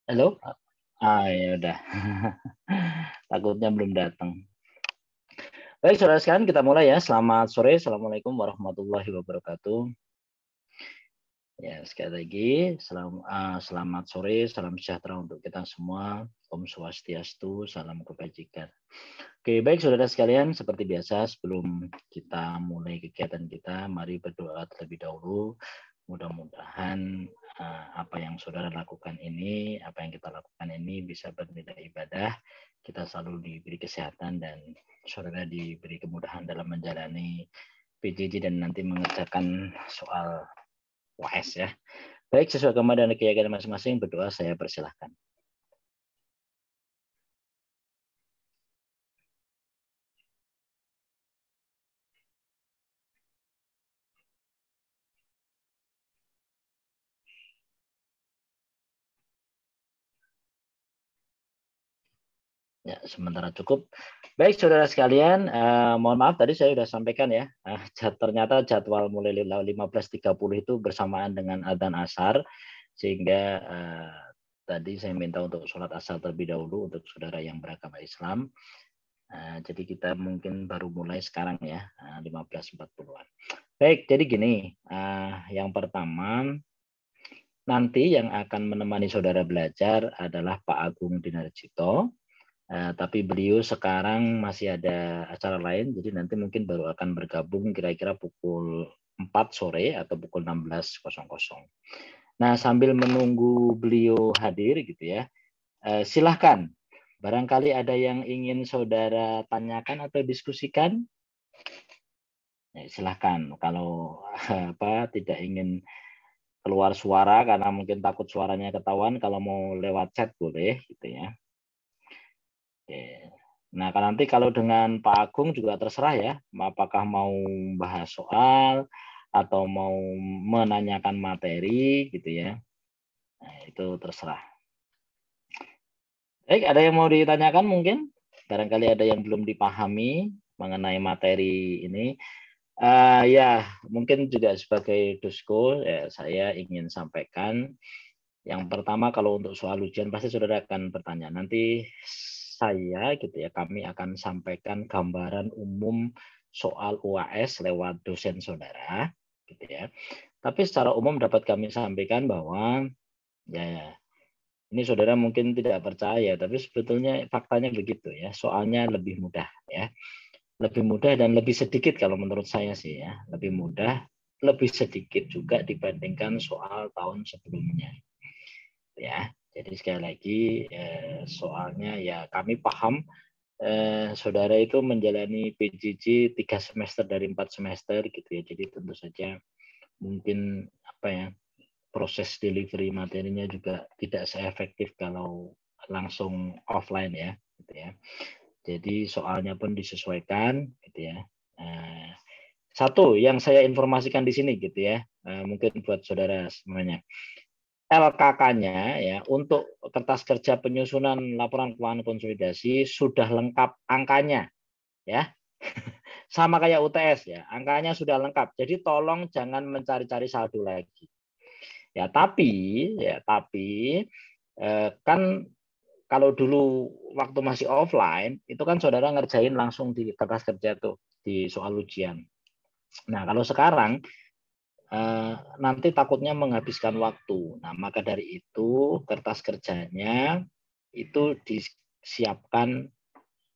Halo? Ya udah. Takutnya belum datang. Baik, saudara sekalian, kita mulai ya. Selamat sore. Assalamualaikum warahmatullahi wabarakatuh. Ya, sekali lagi, selamat sore, salam sejahtera untuk kita semua. Om Swastiastu, salam kebajikan. Oke, baik saudara sekalian, seperti biasa sebelum kita mulai kegiatan kita, mari berdoa terlebih dahulu. Mudah-mudahan apa yang saudara lakukan ini, apa yang kita lakukan ini bisa bernilai ibadah. Kita selalu diberi kesehatan dan saudara diberi kemudahan dalam menjalani PJJ dan nanti mengerjakan soal UAS ya. Baik, sesuai agama dan keyakinan masing-masing, berdoa saya persilahkan. Ya, sementara cukup. Baik, saudara sekalian, mohon maaf tadi saya sudah sampaikan ya, ternyata jadwal mulai 15.30 itu bersamaan dengan adzan asar, sehingga tadi saya minta untuk sholat asar terlebih dahulu untuk saudara yang beragama Islam. Jadi kita mungkin baru mulai sekarang ya, 15.40-an. Baik, jadi gini, yang pertama, nanti yang akan menemani saudara belajar adalah Pak Agung Dinarjito. Tapi beliau sekarang masih ada acara lain, jadi nanti mungkin baru akan bergabung kira-kira pukul 4 sore atau pukul 16.00. Nah, sambil menunggu beliau hadir gitu ya, silahkan. Barangkali ada yang ingin saudara tanyakan atau diskusikan, ya, silahkan. Kalau tidak ingin keluar suara karena mungkin takut suaranya ketahuan, kalau mau lewat chat boleh gitu ya. Oke. Nah, nanti kalau dengan Pak Agung juga terserah ya, apakah mau bahas soal atau mau menanyakan materi gitu ya. Nah, itu terserah. Baik, ada yang mau ditanyakan mungkin? Barangkali ada yang belum dipahami mengenai materi ini. Ya, mungkin juga sebagai Dusko, ya, saya ingin sampaikan. Yang pertama, kalau untuk soal ujian pasti saudara akan bertanya. Nanti saya gitu ya, kami akan sampaikan gambaran umum soal UAS lewat dosen saudara gitu ya. Tapi secara umum dapat kami sampaikan bahwa ya ini saudara mungkin tidak percaya, tapi sebetulnya faktanya begitu ya. Soalnya lebih mudah ya. Lebih mudah dan lebih sedikit kalau menurut saya sih ya. Lebih mudah, lebih sedikit juga dibandingkan soal tahun sebelumnya. Ya, jadi sekali lagi soalnya ya kami paham saudara itu menjalani PJJ 3 semester dari 4 semester gitu ya. Jadi tentu saja mungkin proses delivery materinya juga tidak seefektif kalau langsung offline ya gitu ya. Jadi soalnya pun disesuaikan gitu ya. Satu yang saya informasikan di sini gitu ya, mungkin buat saudara semuanya. LKK-nya ya untuk kertas kerja penyusunan laporan keuangan konsolidasi sudah lengkap angkanya ya. Sama kayak UTS ya, angkanya sudah lengkap. Jadi tolong jangan mencari-cari saldo lagi. Tapi kan kalau dulu waktu masih offline itu kan saudara ngerjain langsung di kertas kerja tuh di soal ujian. Nah, kalau sekarang nanti takutnya menghabiskan waktu. Nah, maka dari itu kertas kerjanya itu disiapkan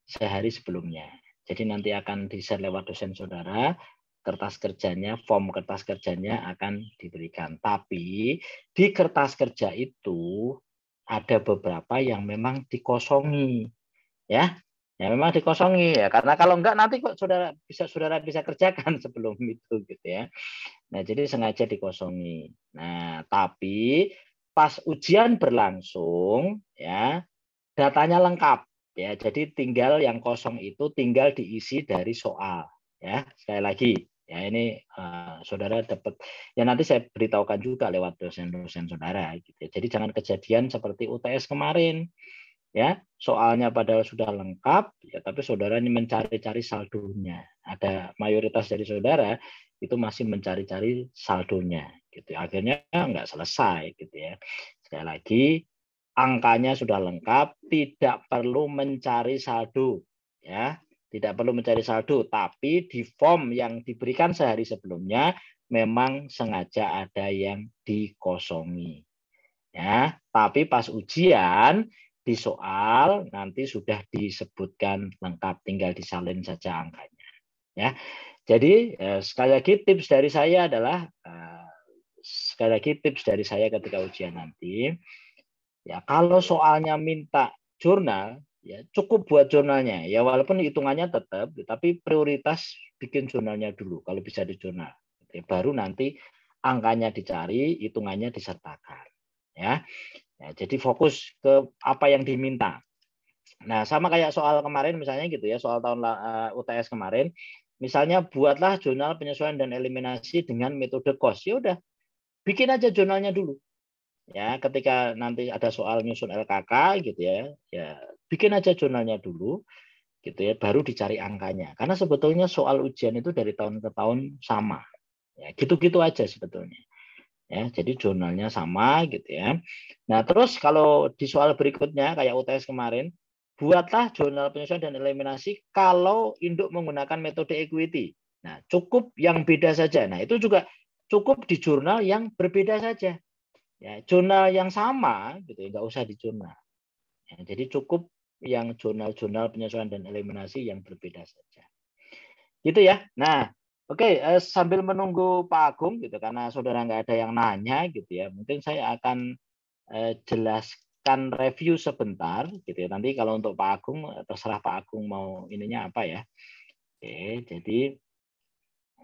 sehari sebelumnya. Jadi nanti akan di-share lewat dosen saudara, kertas kerjanya, form kertas kerjanya akan diberikan. Tapi di kertas kerja itu ada beberapa yang memang dikosongi, ya. Ya memang dikosongi ya, karena kalau enggak nanti kok saudara bisa kerjakan sebelum itu gitu ya. Nah, jadi sengaja dikosongi. Nah, tapi pas ujian berlangsung ya, datanya lengkap ya. Jadi tinggal yang kosong itu tinggal diisi dari soal ya. Sekali lagi ya ini saudara dapat ya nanti saya beritahukan juga lewat dosen-dosen saudara gitu ya. Jadi jangan kejadian seperti UTS kemarin ya, soalnya padahal sudah lengkap ya, tapi saudara ini mencari-cari saldonya. Ada mayoritas dari saudara itu masih mencari-cari saldonya gitu. Akhirnya nggak selesai gitu ya. Sekali lagi angkanya sudah lengkap, tidak perlu mencari saldo, ya, tidak perlu mencari saldo, tapi di form yang diberikan sehari sebelumnya memang sengaja ada yang dikosongi, ya. Tapi pas ujian di soal nanti sudah disebutkan lengkap, tinggal disalin saja angkanya, ya. Jadi sekali lagi tips dari saya adalah ketika ujian nanti, ya kalau soalnya minta jurnal, ya cukup buat jurnalnya. Ya walaupun hitungannya tetap, tapi prioritas bikin jurnalnya dulu kalau bisa di jurnal. Baru nanti angkanya dicari, hitungannya disertakan. Ya, jadi fokus ke apa yang diminta. Nah, sama kayak soal kemarin misalnya gitu ya, soal tahun UTS kemarin, misalnya buatlah jurnal penyesuaian dan eliminasi dengan metode COS. Ya udah, bikin aja jurnalnya dulu. Ya, ketika nanti ada soal nyusun LKK gitu ya, ya bikin aja jurnalnya dulu gitu ya, baru dicari angkanya. Karena sebetulnya soal ujian itu dari tahun ke tahun sama. Ya, gitu-gitu aja sebetulnya. Ya, jadi jurnalnya sama gitu ya. Nah, terus kalau di soal berikutnya kayak UTS kemarin, buatlah jurnal penyesuaian dan eliminasi kalau induk menggunakan metode equity. Nah, cukup yang beda saja. Nah, itu juga cukup di jurnal yang berbeda saja. Ya, jurnal yang sama gitu ya, nggak usah di jurnal. Ya, jadi cukup yang jurnal-jurnal penyesuaian dan eliminasi yang berbeda saja. Gitu ya. Nah, oke, sambil menunggu Pak Agung gitu karena saudara nggak ada yang nanya gitu ya. Mungkin saya akan jelaskan review sebentar gitu ya. Nanti kalau untuk Pak Agung terserah Pak Agung mau ininya apa ya. Oke, jadi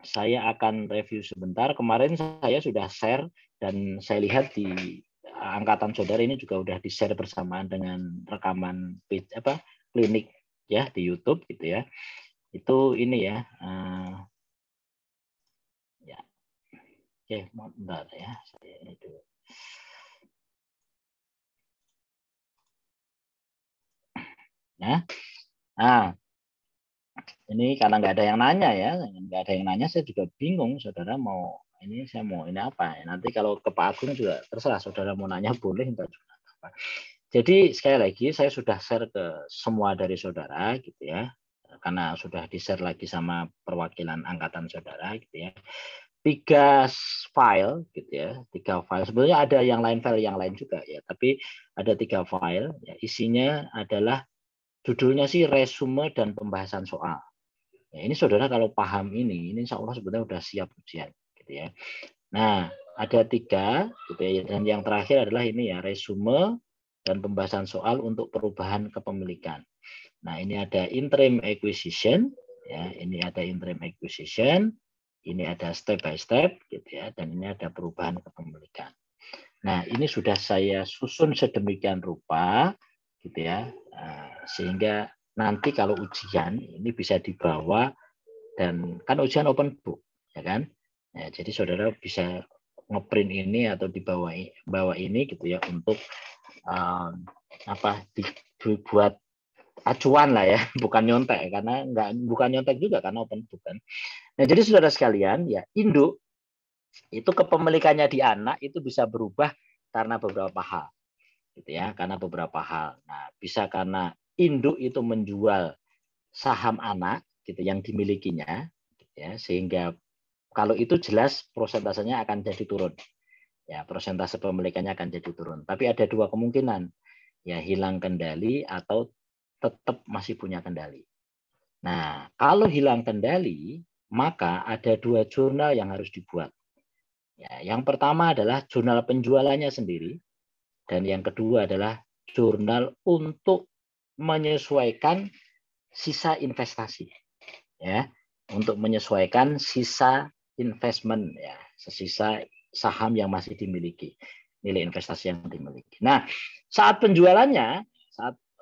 saya akan review sebentar. Kemarin saya sudah share dan saya lihat di angkatan saudara ini juga udah di-share bersamaan dengan rekaman klinik ya di YouTube gitu ya. Itu ini ya. Ya. Oke, bentar ya. Saya ini dulu. Ya. Nah, ini karena nggak ada yang nanya ya, nggak ada yang nanya, saya juga bingung, saudara mau ini saya mau ini apa ya. Nanti kalau ke Pak Agung juga terserah, saudara mau nanya boleh, enggak juga apa. Jadi sekali lagi saya sudah share ke semua dari saudara gitu ya, karena sudah di-share lagi sama perwakilan angkatan saudara gitu ya. 3 file gitu ya, 3 file. Sebenarnya ada file yang lain juga ya, tapi ada 3 file. Ya, isinya adalah judulnya sih resume dan pembahasan soal. Ya, ini saudara kalau paham ini insya Allah sebenarnya sudah siap ujian gitu ya. Nah, ada 3 gitu ya, dan yang terakhir adalah ini ya, resume dan pembahasan soal untuk perubahan kepemilikan. Nah, ini ada interim acquisition, ya, ini ada interim acquisition, ini ada step by step gitu ya, dan ini ada perubahan kepemilikan. Nah, ini sudah saya susun sedemikian rupa gitu ya, sehingga nanti kalau ujian ini bisa dibawa, dan kan ujian open book ya kan. Ya, jadi saudara bisa ngeprint ini atau bawa ini gitu ya untuk dibuat acuan lah ya, bukan nyontek karena bukan nyontek juga karena open book kan. Nah, jadi saudara sekalian ya, induk itu kepemilikannya di anak itu bisa berubah karena beberapa hal gitu ya, karena beberapa hal. Nah, bisa karena induk itu menjual saham anak gitu yang dimilikinya gitu ya, sehingga kalau itu jelas prosentasenya akan jadi turun. Ya, persentase pemilikannya akan jadi turun. Tapi ada 2 kemungkinan. Ya, hilang kendali atau tetap masih punya kendali. Nah, kalau hilang kendali, maka ada 2 jurnal yang harus dibuat. Ya, yang pertama adalah jurnal penjualannya sendiri, dan yang kedua adalah jurnal untuk menyesuaikan sisa investasi. Ya, untuk menyesuaikan sisa investment ya, sisa saham yang masih dimiliki, nilai investasi yang dimiliki. Nah, saat penjualannya,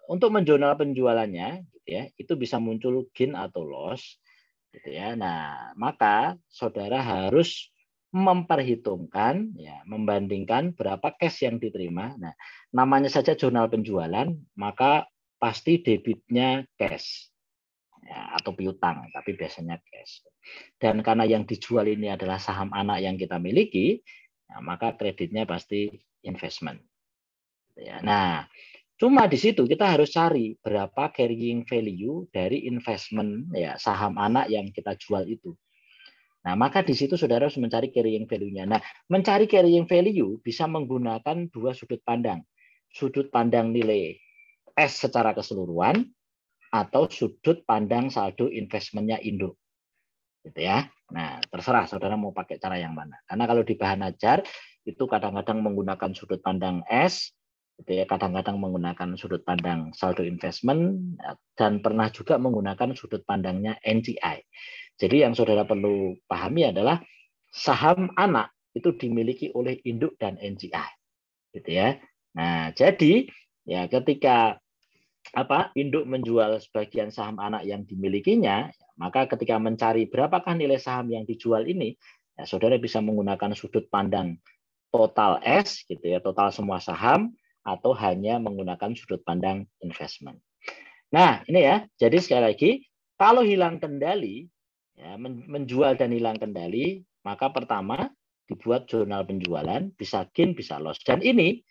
untuk menjurnal penjualannya gitu ya, itu bisa muncul gain atau loss gitu ya. Nah, maka saudara harus memperhitungkan ya, membandingkan berapa cash yang diterima. Nah, namanya saja jurnal penjualan, maka pasti debitnya cash ya, atau piutang, tapi biasanya cash. Dan karena yang dijual ini adalah saham anak yang kita miliki, ya, maka kreditnya pasti investment. Ya. Nah, cuma di situ kita harus cari berapa carrying value dari investment ya saham anak yang kita jual itu. Nah, maka di situ saudara harus mencari carrying value-nya. Nah, mencari carrying value bisa menggunakan dua sudut pandang. Sudut pandang nilai S secara keseluruhan atau sudut pandang saldo investmentnya induk. Gitu ya. Nah, terserah saudara mau pakai cara yang mana. Karena kalau di bahan ajar itu kadang-kadang menggunakan sudut pandang S, gitu ya, kadang-kadang menggunakan sudut pandang saldo investment, dan pernah juga menggunakan sudut pandangnya NCI. Jadi yang saudara perlu pahami adalah saham anak itu dimiliki oleh induk dan NCI, gitu ya. Nah, jadi ya ketika induk menjual sebagian saham anak yang dimilikinya, maka ketika mencari berapakah nilai saham yang dijual ini, ya, saudara bisa menggunakan sudut pandang total S, gitu ya, total semua saham, atau hanya menggunakan sudut pandang investment. Nah, ini ya. Jadi sekali lagi, kalau hilang kendali, ya, menjual dan hilang kendali, maka pertama dibuat jurnal penjualan, bisa gain, bisa loss. Dan ini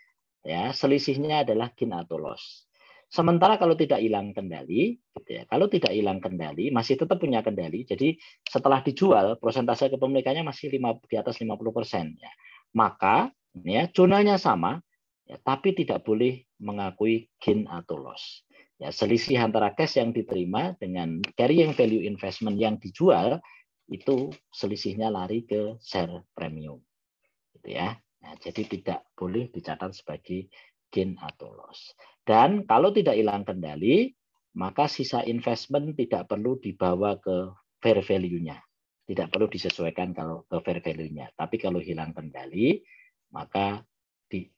ya selisihnya adalah gain atau loss. Sementara kalau tidak hilang kendali, gitu ya, kalau tidak hilang kendali, masih tetap punya kendali. Jadi setelah dijual, persentase kepemilikannya masih di atas 50%. Ya. Maka ya jurnalnya sama, ya, tapi tidak boleh mengakui gain atau loss. Ya, selisih antara cash yang diterima dengan carrying value investment yang dijual itu selisihnya lari ke share premium, gitu ya. Nah, jadi tidak boleh dicatat sebagai gain atau loss. Dan kalau tidak hilang kendali, maka sisa investment tidak perlu dibawa ke fair value-nya. Tidak perlu disesuaikan kalau ke fair value-nya. Tapi kalau hilang kendali, maka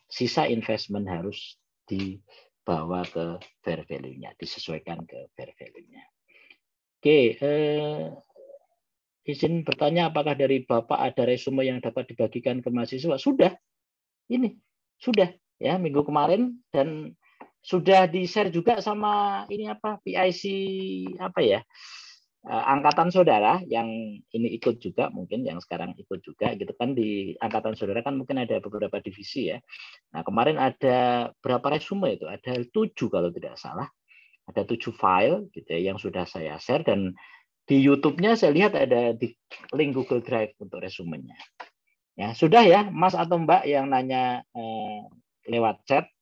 sisa investment harus dibawa ke fair value-nya, disesuaikan ke fair value-nya. Oke, izin bertanya apakah dari Bapak ada resume yang dapat dibagikan ke mahasiswa? Sudah, ini sudah ya minggu kemarin dan sudah di-share juga sama ini PIC angkatan saudara yang ini ikut juga, mungkin yang sekarang ikut juga gitu kan. Di angkatan saudara kan mungkin ada beberapa divisi ya. Nah, kemarin ada berapa resume itu? Ada 7 kalau tidak salah. Ada 7 file gitu ya yang sudah saya share, dan di YouTube-nya saya lihat ada di link Google Drive untuk resumenya. Ya, sudah ya, Mas atau Mbak yang nanya lewat chat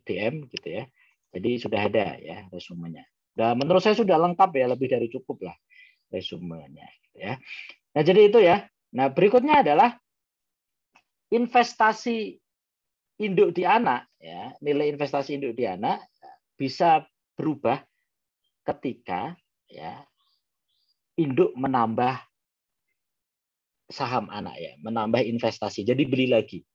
DM gitu ya. Jadi sudah ada ya resumenya. Nah, menurut saya sudah lengkap ya, lebih dari cukup lah resumenya gitu ya. Nah, jadi itu ya. Nah, berikutnya adalah investasi induk di anak ya. Nilai investasi induk di anak bisa berubah ketika ya induk menambah saham anak ya, menambah investasi. Jadi beli lagi.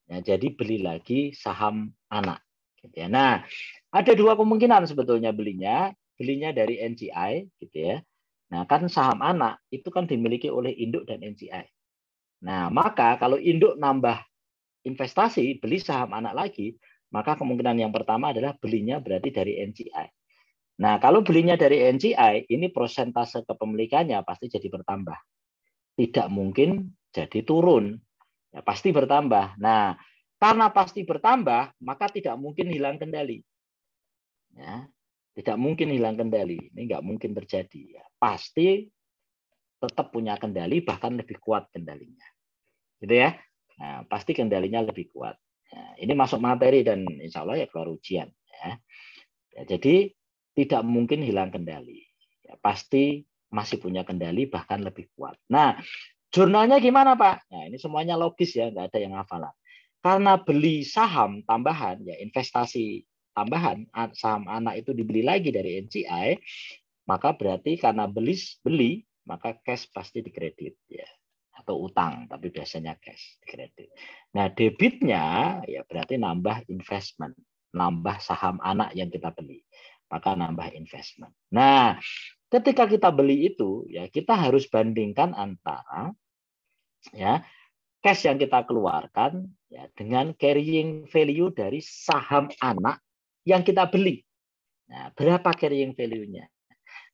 Ya, jadi beli lagi saham anak gitu ya. Nah, ada dua kemungkinan sebetulnya belinya dari NCI gitu ya. Nah, kan saham anak itu kan dimiliki oleh induk dan NCI. Nah, maka kalau induk nambah investasi, beli saham anak lagi, maka kemungkinan yang pertama adalah belinya berarti dari NCI. Nah, kalau belinya dari NCI, ini persentase kepemilikannya pasti jadi bertambah. Tidak mungkin jadi turun. Ya, pasti bertambah. Nah, karena pasti bertambah, maka tidak mungkin hilang kendali. Ya, tidak mungkin hilang kendali. Ini nggak mungkin terjadi. Ya, pasti tetap punya kendali, bahkan lebih kuat kendalinya. Gitu ya. Nah, pasti kendalinya lebih kuat. Nah, ini masuk materi dan insya Allah ya keluar ujian. Ya. Ya, jadi tidak mungkin hilang kendali. Ya, pasti masih punya kendali, bahkan lebih kuat. Nah, jurnalnya gimana Pak? Nah, ini semuanya logis ya, nggak ada yang hafalan. Karena beli saham tambahan, ya investasi tambahan, saham anak itu dibeli lagi dari NCI, maka berarti karena beli, maka cash pasti dikredit ya, atau utang, tapi biasanya cash dikredit. Nah, debitnya ya berarti nambah investment, nambah saham anak yang kita beli, maka nambah investment. Nah, ketika kita beli itu ya kita harus bandingkan antara ya cash yang kita keluarkan ya dengan carrying value dari saham anak yang kita beli. Nah, berapa carrying value-nya?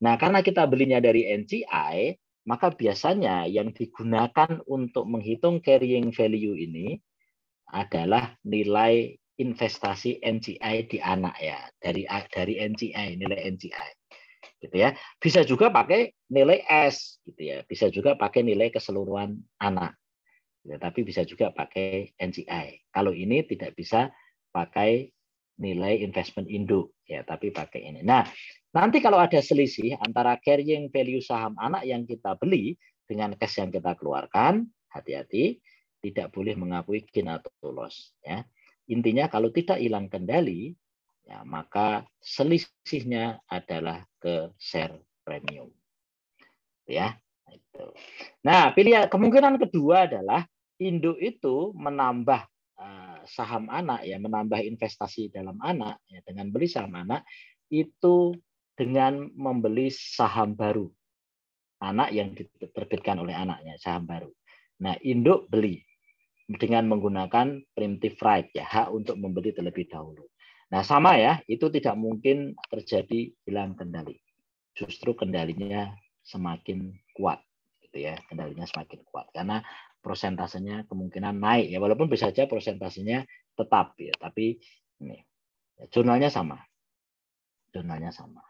Nah, karena kita belinya dari NCI, maka biasanya yang digunakan untuk menghitung carrying value ini adalah nilai investasi NCI di anak ya, dari NCI, nilai NCI. Gitu ya. Bisa juga pakai nilai S gitu ya. Bisa juga pakai nilai keseluruhan anak. Ya, tapi bisa juga pakai NCI. Kalau ini tidak bisa pakai nilai investment induk ya, tapi pakai ini. Nah, nanti kalau ada selisih antara carrying value saham anak yang kita beli dengan cash yang kita keluarkan, hati-hati, tidak boleh mengakui gain atau loss ya. Intinya kalau tidak hilang kendali, ya, maka selisihnya adalah ke share premium. Ya, itu. Nah, pilihan kemungkinan kedua adalah induk itu menambah saham anak ya, menambah investasi dalam anak ya, dengan beli saham anak itu dengan membeli saham baru anak yang diterbitkan oleh anaknya, saham baru. Nah, induk beli dengan menggunakan preemptive right ya, hak untuk membeli terlebih dahulu. Nah, sama ya, itu tidak mungkin terjadi hilang kendali. Justru kendalinya semakin kuat gitu ya, kendalinya semakin kuat karena prosentasenya kemungkinan naik ya, walaupun bisa saja prosentasenya tetap ya, tapi ini jurnalnya sama. Jurnalnya sama.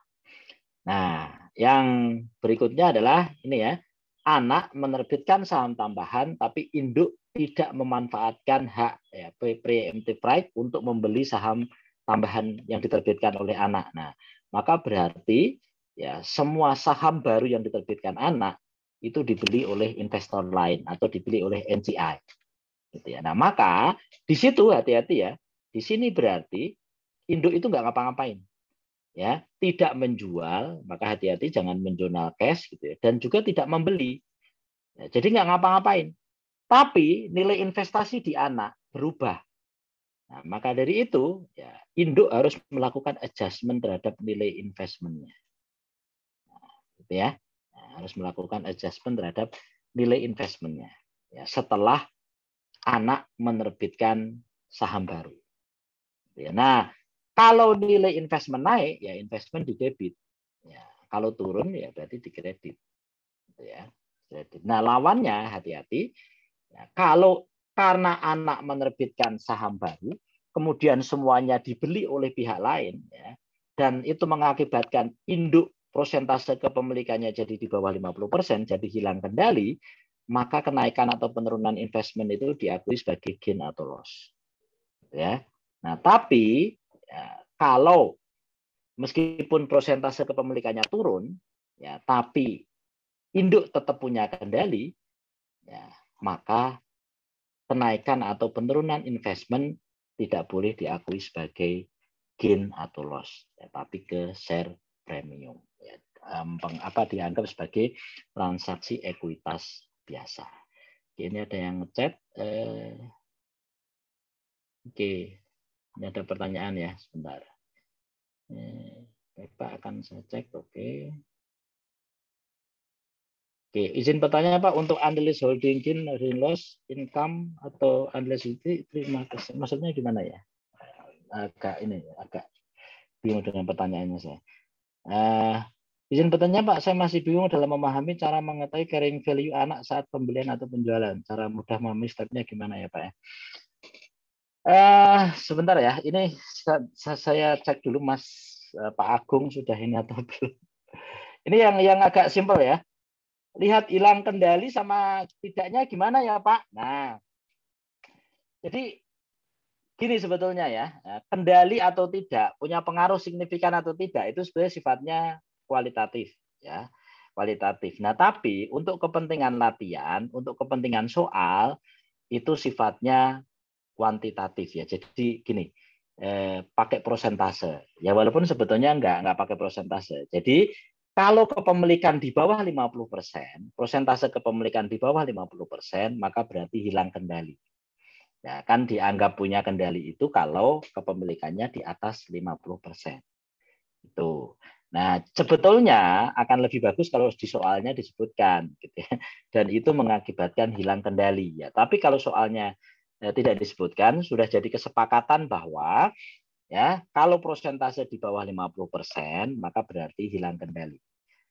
Nah, yang berikutnya adalah ini ya, anak menerbitkan saham tambahan tapi induk tidak memanfaatkan hak ya, preemptive right untuk membeli saham tambahan yang diterbitkan oleh anak. Nah, maka berarti ya semua saham baru yang diterbitkan anak itu dibeli oleh investor lain atau dibeli oleh NCI. Gitu ya. Nah, maka di situ hati-hati ya. Di sini berarti induk itu nggak ngapa-ngapain. Ya, tidak menjual, maka hati-hati jangan menjurnal cash gitu ya. Dan juga tidak membeli. Ya, jadi nggak ngapa-ngapain. Tapi nilai investasi di anak berubah. Nah, maka dari itu, ya, induk harus melakukan adjustment terhadap nilai investmentnya. Nah, gitu ya. Nah, harus melakukan adjustment terhadap nilai investmentnya. Ya, setelah anak menerbitkan saham baru. Ya, nah, kalau nilai investment naik, ya investment di debit. Ya, kalau turun, ya berarti di kredit. Ya, nah, lawannya hati-hati. Ya, kalau karena anak menerbitkan saham baru, kemudian semuanya dibeli oleh pihak lain, ya, dan itu mengakibatkan induk prosentase kepemilikannya jadi di bawah 50%, jadi hilang kendali, maka kenaikan atau penurunan investment itu diakui sebagai gain atau loss. Ya. Nah, tapi ya, kalau meskipun prosentase kepemilikannya turun, ya, tapi induk tetap punya kendali, ya, maka kenaikan atau penurunan investment tidak boleh diakui sebagai gain atau loss, ya, tapi ke share premium. Ya, dianggap sebagai transaksi ekuitas biasa. Ini ada yang ngechat. Oke, ini ada pertanyaan ya, sebentar. Bapak akan saya cek. Oke. Oke, izin bertanya Pak, untuk unrealized holding gain, loss, income atau unrealized utility, terima kasih. Maksudnya gimana ya? Agak bingung dengan pertanyaannya saya. Izin bertanya Pak, saya masih bingung dalam memahami cara mengetahui carrying value anak saat pembelian atau penjualan. Cara mudah memahami stepnya gimana ya Pak? Sebentar ya, ini saya cek dulu Mas Pak Agung sudah ini atau belum. Ini yang agak simpel ya. Lihat hilang kendali sama tidaknya gimana ya Pak? Nah, jadi gini sebetulnya ya, kendali atau tidak, punya pengaruh signifikan atau tidak, itu sebenarnya sifatnya kualitatif. Ya, kualitatif. Nah, tapi untuk kepentingan latihan, untuk kepentingan soal, itu sifatnya kuantitatif ya. Jadi gini, pakai prosentase. Ya walaupun sebetulnya nggak pakai prosentase. Jadi kalau kepemilikan di bawah 50%, persentase kepemilikan di bawah 50%, maka berarti hilang kendali. Ya, kan dianggap punya kendali itu kalau kepemilikannya di atas 50%. Itu. Nah, sebetulnya akan lebih bagus kalau di soalnya disebutkan gitu ya. Dan itu mengakibatkan hilang kendali ya. Tapi kalau soalnya tidak disebutkan, sudah jadi kesepakatan bahwa ya kalau persentase di bawah 50%, maka berarti hilang kendali.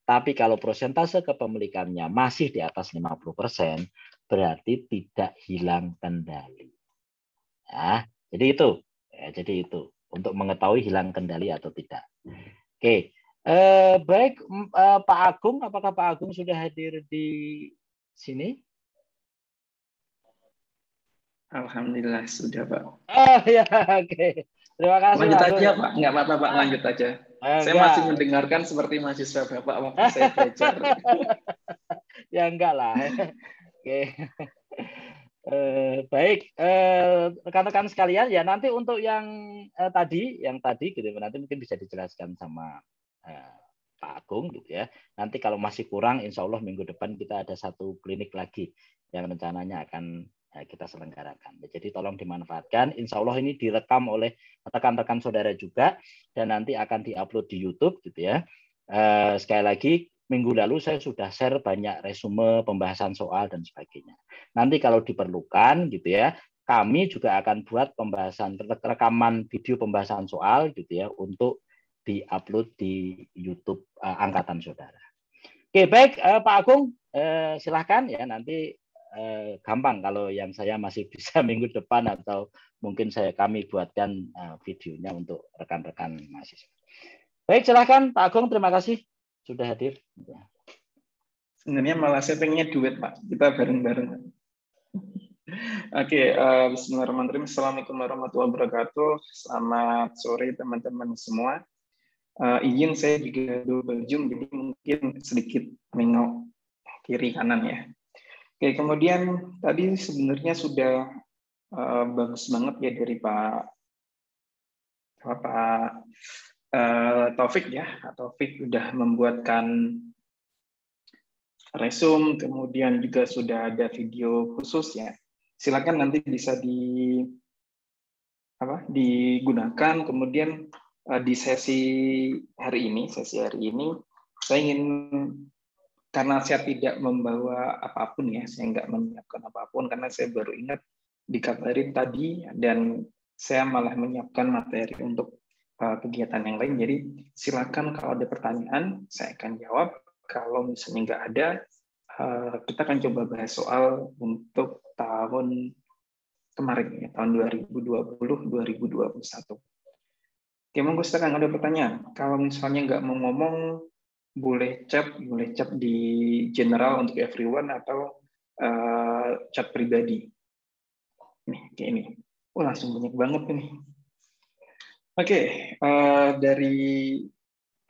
Tapi kalau persentase kepemilikannya masih di atas 50%, berarti tidak hilang kendali. Ya, jadi itu Ya, jadi itu untuk mengetahui hilang kendali atau tidak. Oke, baik Pak Agung, apakah Pak Agung sudah hadir di sini? Alhamdulillah sudah Pak. Oh ya, oke. Terima kasih Lanjut Pak aja Agung. Pak, nggak apa-apa Pak, lanjut aja. Saya masih Enggak. mendengarkan seperti mahasiswa Bapak waktu saya belajar. Ya enggak lah. Oke. Baik, rekan-rekan sekalian, ya nanti untuk yang tadi gitu, nanti mungkin bisa dijelaskan sama Pak Agung gitu ya. Nanti kalau masih kurang, insya Allah minggu depan kita ada satu klinik lagi yang rencananya akan kita selenggarakan. Jadi tolong dimanfaatkan. Insya Allah ini direkam oleh rekan-rekan saudara juga dan nanti akan diupload di YouTube gitu ya. Sekali lagi, minggu lalu saya sudah share banyak resume pembahasan soal dan sebagainya. Nanti kalau diperlukan gitu ya, kami juga akan buat pembahasan rekaman video pembahasan soal gitu ya untuk diupload di YouTube angkatan saudara. Oke, baik Pak Agung, silahkan ya nanti gampang kalau yang saya masih bisa minggu depan atau mungkin kami buatkan videonya untuk rekan-rekan mahasiswa. Baik, silahkan Pak Agung, terima kasih sudah hadir. Sebenarnya malah saya pengennya duet Pak, kita bareng-bareng. Oke, bismillahirrahmanirrahim. Assalamualaikum warahmatullahi wabarakatuh. Selamat sore teman-teman semua. Izin saya juga double zoom, jadi mungkin sedikit nengok kiri kanan ya. Oke, kemudian tadi sebenarnya sudah bagus banget ya dari Pak Taufik ya. Taufik sudah membuatkan resume, kemudian juga sudah ada video khusus ya. Silakan nanti bisa digunakan. Kemudian di sesi hari ini saya ingin, karena saya tidak membawa apapun ya, saya nggak menyiapkan apapun karena saya baru ingat dikabarin tadi dan saya malah menyiapkan materi untuk kegiatan yang lain. Jadi silakan kalau ada pertanyaan saya akan jawab. Kalau misalnya nggak ada, kita akan coba bahas soal untuk tahun kemarin ya, tahun 2020-2021. Oke, monggo silakan ada pertanyaan. Kalau misalnya nggak mau ngomong, boleh chat di general untuk everyone atau chat pribadi. Nih, kayak ini. Oh, langsung banyak banget ini. Oke, dari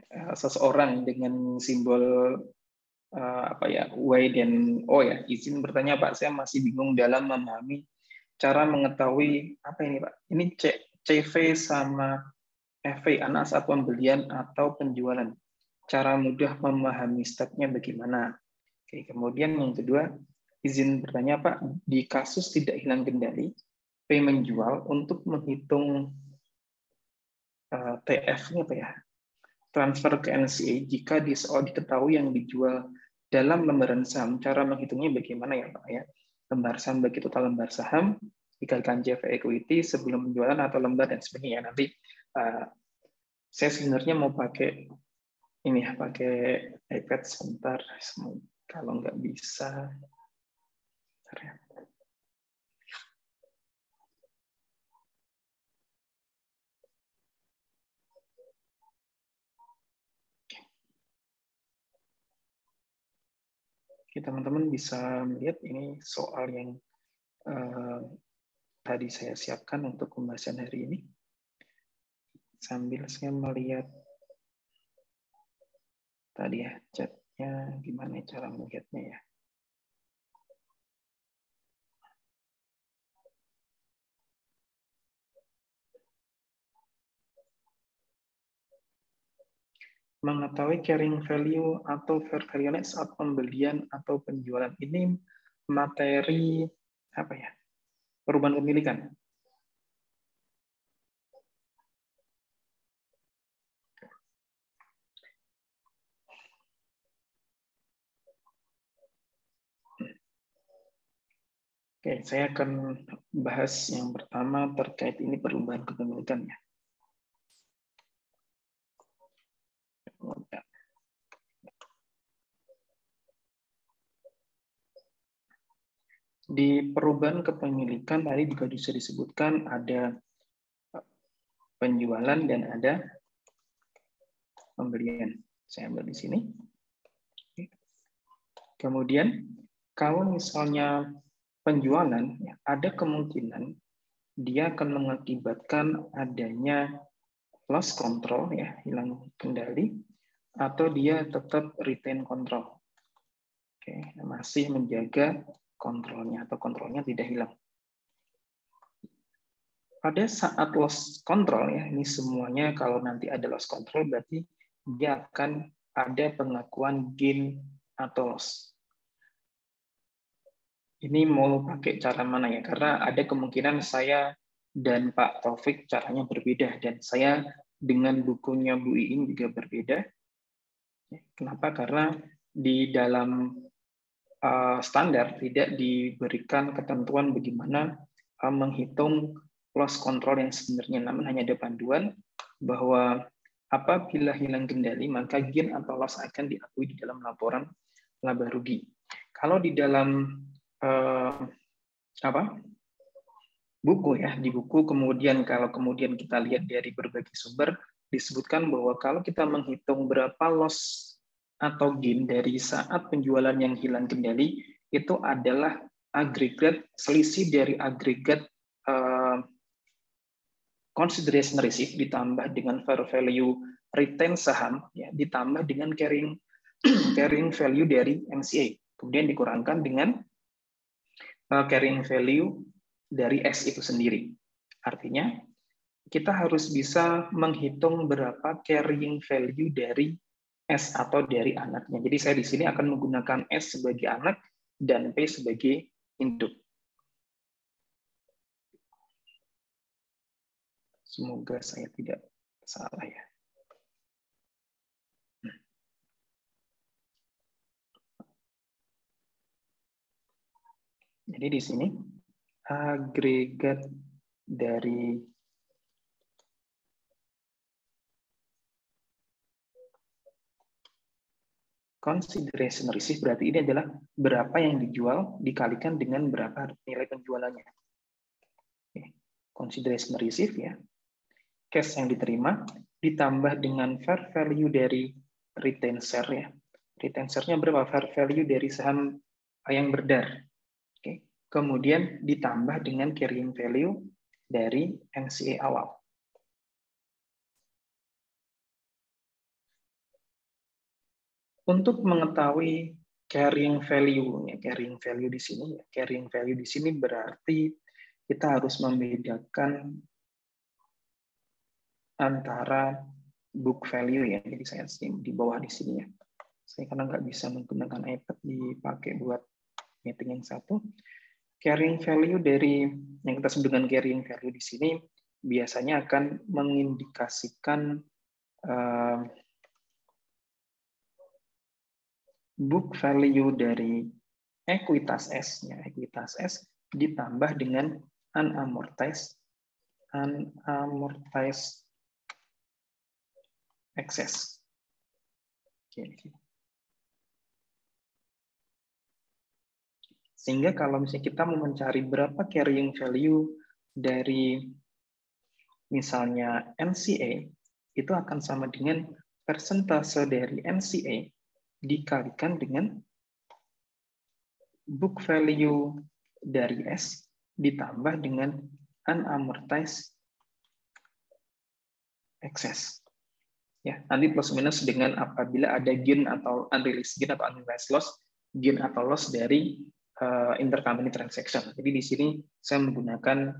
seseorang dengan simbol Y dan O ya. Izin bertanya Pak, saya masih bingung dalam memahami cara mengetahui apa ini Pak. Ini CV sama FV, anak saat pembelian atau penjualan. Cara mudah memahami stepnya bagaimana. Oke, kemudian yang kedua, izin bertanya Pak, di kasus tidak hilang kendali, P menjual untuk menghitung TF-nya apa ya? Transfer ke NCA jika diketahui yang dijual dalam lembaran saham. Cara menghitungnya bagaimana ya Pak ya? Lembar saham bagi total lembar saham, dikalikan JV equity sebelum penjualan atau lembar dan sebagainya. Nanti saya sebenarnya mau pakai ini ya, pakai iPad sebentar. Kalau nggak bisa, ya. Oke, teman-teman bisa melihat ini soal yang tadi saya siapkan untuk pembahasan hari ini. Sambil saya melihat tadi ya chatnya, gimana cara melihatnya ya. Mengetahui carrying value atau fair value saat pembelian atau penjualan ini materi apa ya? Perubahan kepemilikan. Oke, saya akan bahas yang pertama terkait ini perubahan kepemilikan ya. Di perubahan kepemilikan tadi juga bisa disebutkan ada penjualan dan ada pembelian. Saya ambil di sini. Kemudian kalau misalnya penjualan, ada kemungkinan dia akan mengakibatkan adanya loss control, ya, hilang kendali, atau dia tetap retain control. Oke, masih menjaga kontrolnya atau kontrolnya tidak hilang. Pada saat loss control, ya, ini semuanya kalau nanti ada loss control berarti dia akan ada pengakuan gain atau loss. Ini mau pakai cara mana ya? Karena ada kemungkinan saya dan Pak Taufik caranya berbeda, dan saya dengan bukunya Bu Iing juga berbeda. Kenapa? Karena di dalam standar tidak diberikan ketentuan bagaimana menghitung loss control yang sebenarnya, namun hanya ada panduan bahwa apabila hilang kendali maka gain atau loss akan diakui di dalam laporan laba rugi. Kalau di dalam buku, ya, di buku kemudian kalau kemudian kita lihat dari berbagai sumber disebutkan bahwa kalau kita menghitung berapa loss atau gain dari saat penjualan yang hilang kendali itu adalah agregat selisih dari agregat consideration receipt ditambah dengan fair value retain saham, ya, ditambah dengan carrying value dari MCA, kemudian dikurangkan dengan carrying value dari S itu sendiri. Artinya, kita harus bisa menghitung berapa carrying value dari S atau dari anaknya. Jadi saya di sini akan menggunakan S sebagai anak dan P sebagai induk. Semoga saya tidak salah, ya. Jadi di sini agregat dari consideration receipt berarti ini adalah berapa yang dijual dikalikan dengan berapa nilai penjualannya. Consideration receipt, ya, cash yang diterima ditambah dengan fair value dari retain share, ya. Retain share-nya berapa? Fair value dari saham yang beredar. Oke. Kemudian ditambah dengan carrying value dari MCA awal. Untuk mengetahui carrying value, ya, carrying value di sini, ya, carrying value di sini berarti kita harus membedakan antara book value, ya. Jadi saya di bawah di sini, ya. Saya karena nggak bisa menggunakan iPad dipakai buat meeting yang satu. Carrying value dari yang kita sebut dengan carrying value di sini biasanya akan mengindikasikan book value dari ekuitas S, ya, ekuitas S ditambah dengan unamortized excess. Sehingga kalau misalnya kita mau mencari berapa carrying value dari misalnya MCA, itu akan sama dengan persentase dari MCA dikalikan dengan book value dari S ditambah dengan unamortized excess. Ya, nanti plus minus dengan apabila ada gain atau unrealized gain atau unrealized loss, gain atau loss dari intercompany transaction. Jadi di sini saya menggunakan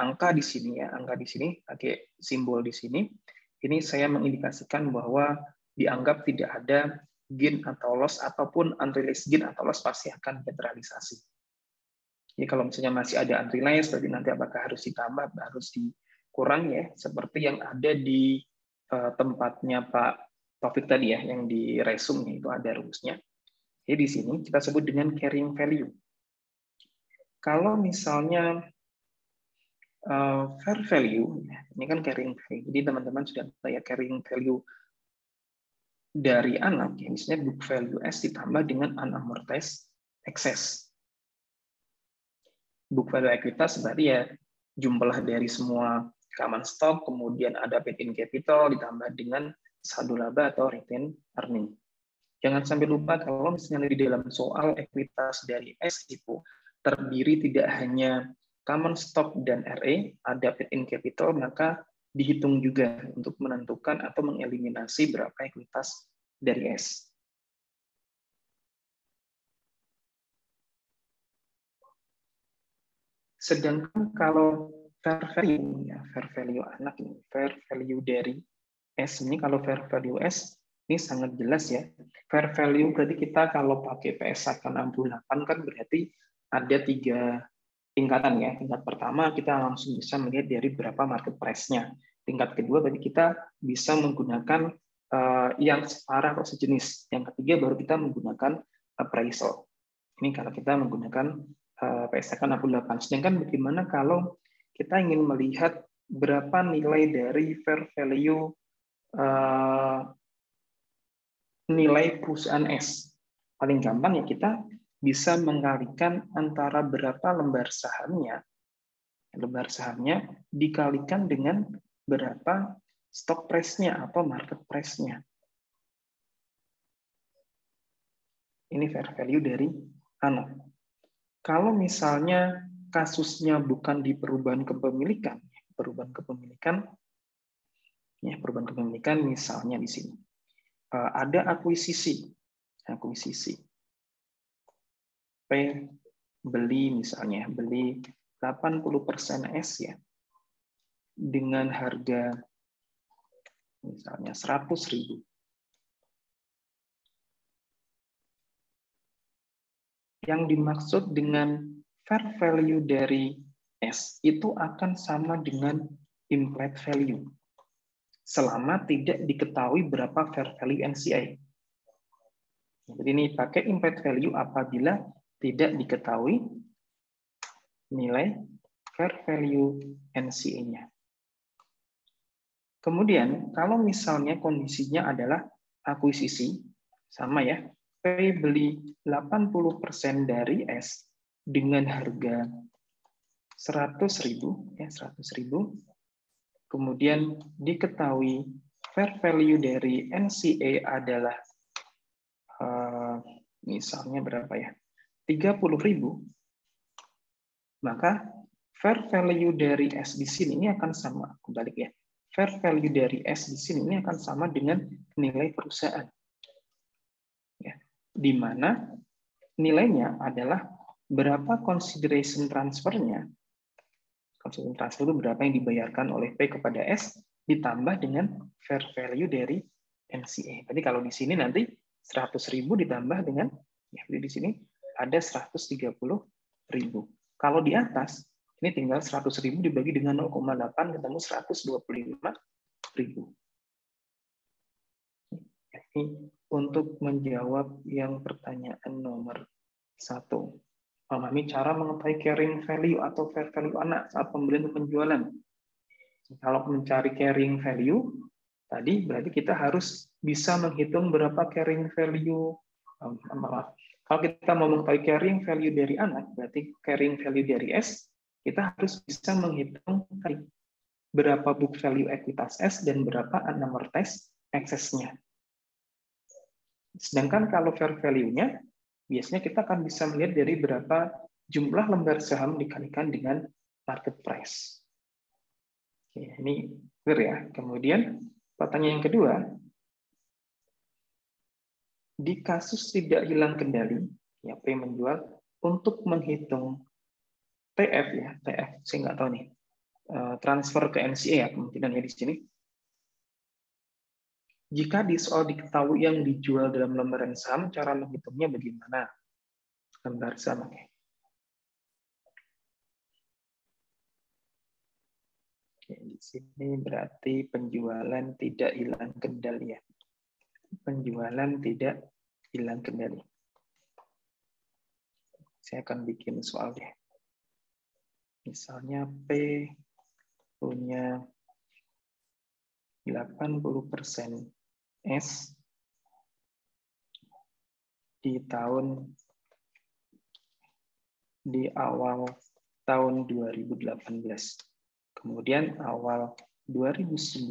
angka di sini, ya, angka di sini pakai simbol di sini. Ini saya mengindikasikan bahwa dianggap tidak ada gain atau loss ataupun unrealized gain atau loss pasti akan generalisasi. Jadi kalau misalnya masih ada unrealized, berarti nanti apakah harus ditambah, harus dikurang, ya, seperti yang ada di tempatnya Pak Taufik tadi, ya, yang di resume itu ada rumusnya. Jadi di sini kita sebut dengan carrying value. Kalau misalnya fair value, ini kan carrying value. Jadi teman-teman sudah tahu, ya, carrying value dari anak, ya, misalnya book value S ditambah dengan unamortized excess. Book value ekuitas berarti, ya, jumlah dari semua common stock, kemudian ada paid-in capital ditambah dengan saldo laba atau retained earning. Jangan sampai lupa kalau misalnya di dalam soal ekuitas dari S itu terdiri tidak hanya common stock dan RE, ada paid-in capital, maka dihitung juga untuk menentukan atau mengeliminasi berapa ekuitas dari S. Sedangkan kalau fair value, ya, fair value anak ini, fair value dari S ini, kalau fair value S ini sangat jelas ya. Fair value berarti kita kalau pakai PSAK 68 kan berarti ada 3 tingkatan ya. Tingkat pertama kita langsung bisa melihat dari berapa market price-nya. Tingkat kedua berarti kita bisa menggunakan yang separah atau sejenis. Yang ketiga baru kita menggunakan appraisal. Ini kalau kita menggunakan PSAK 68. Sedangkan bagaimana kalau kita ingin melihat berapa nilai dari fair value nilai perusahaan S? Paling gampang ya kita bisa mengkalikan antara berapa lembar sahamnya dikalikan dengan berapa stock price-nya atau market price-nya. Ini fair value dari anak. Kalau misalnya kasusnya bukan di perubahan kepemilikan misalnya di sini ada akuisisi. P beli 80% S ya dengan harga misalnya 100.000. Yang dimaksud dengan fair value dari S itu akan sama dengan implied value selama tidak diketahui berapa fair value NCA. Jadi ini pakai implied value apabila tidak diketahui nilai fair value NCA-nya. Kemudian kalau misalnya kondisinya adalah akuisisi, sama ya, P beli 80% dari S dengan harga 100.000 ya, 100.000. Kemudian diketahui fair value dari NCA adalah misalnya berapa ya? 30.000. Maka fair value dari S di sini ini akan sama, kembali ya. Fair value dari S di sini ini akan sama dengan nilai perusahaan. Ya, di mana nilainya adalah berapa consideration transfernya. Consideration transfer itu berapa yang dibayarkan oleh P kepada S ditambah dengan fair value dari NCA. Tadi kalau di sini nanti 100.000 ditambah dengan ya di sini ada 130.000. Kalau di atas ini tinggal 100.000 dibagi dengan 0,8 ketemu 125.000. Ini untuk menjawab yang pertanyaan nomor 1. Memahami cara mengetahui carrying value atau fair value anak saat pembelian dan penjualan. Kalau mencari carrying value, tadi berarti kita harus bisa menghitung berapa carrying value. Kalau kita mau mengetahui carrying value dari anak, berarti carrying value dari S, kita harus bisa menghitung berapa book value ekuitas S dan berapa unamortized excess-nya. Sedangkan kalau fair value-nya, biasanya kita akan bisa melihat dari berapa jumlah lembar saham dikalikan dengan market price. Oke, ini clear ya. Kemudian pertanyaan yang kedua, di kasus tidak hilang kendali, ya P menjual, untuk menghitung TF ya, TF, saya nggak tahu nih, transfer ke NCA ya kemungkinan ya di sini. Jika di soal diketahui yang dijual dalam lembaran saham, cara menghitungnya bagaimana? Lembar saham. Oke, di sini berarti penjualan tidak hilang kendali ya. Penjualan tidak hilang kendali. Saya akan bikin soal deh. Misalnya P punya 80% S di awal tahun 2018. Kemudian awal 2019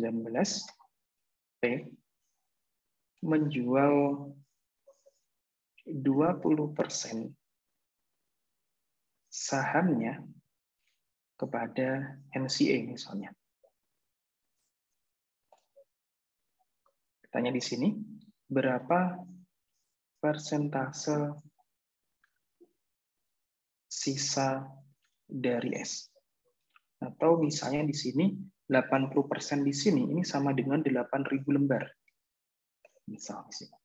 P menjual 20% sahamnya kepada NCA misalnya. Tanya di sini, berapa persentase sisa dari S? Atau misalnya di sini 80% di sini, ini sama dengan 8.000 lembar. Misal di sini.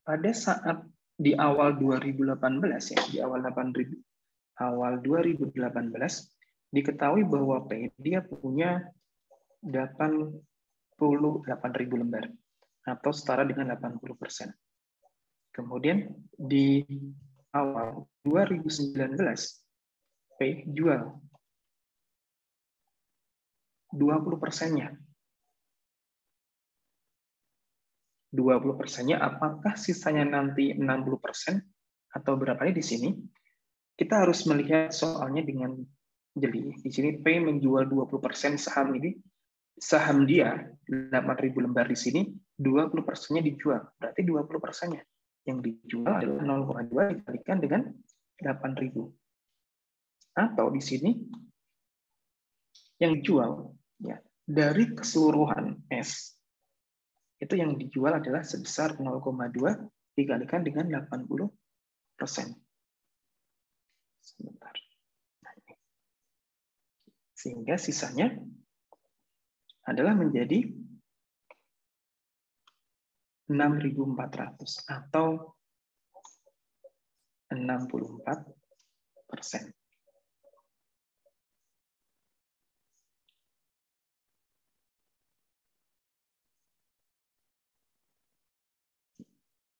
Pada saat di awal 2018 ya, di awal 2018 diketahui bahwa P dia punya 88.000 lembar atau setara dengan 80%. Kemudian di awal 2019 P jual 20%-nya. 20%-nya apakah sisanya nanti 60% atau berapa di sini? Kita harus melihat soalnya dengan jeli. Di sini P menjual 20% saham ini, saham dia 8.000 lembar di sini, 20%-nya dijual. Berarti 20%-nya yang dijual adalah 0,2 dikalikan dengan 8.000. Atau di sini yang dijual ya dari keseluruhan S itu yang dijual adalah sebesar 0,2 dikalikan dengan 80%. Sebentar. Sehingga sisanya adalah menjadi 6.400 atau 64%.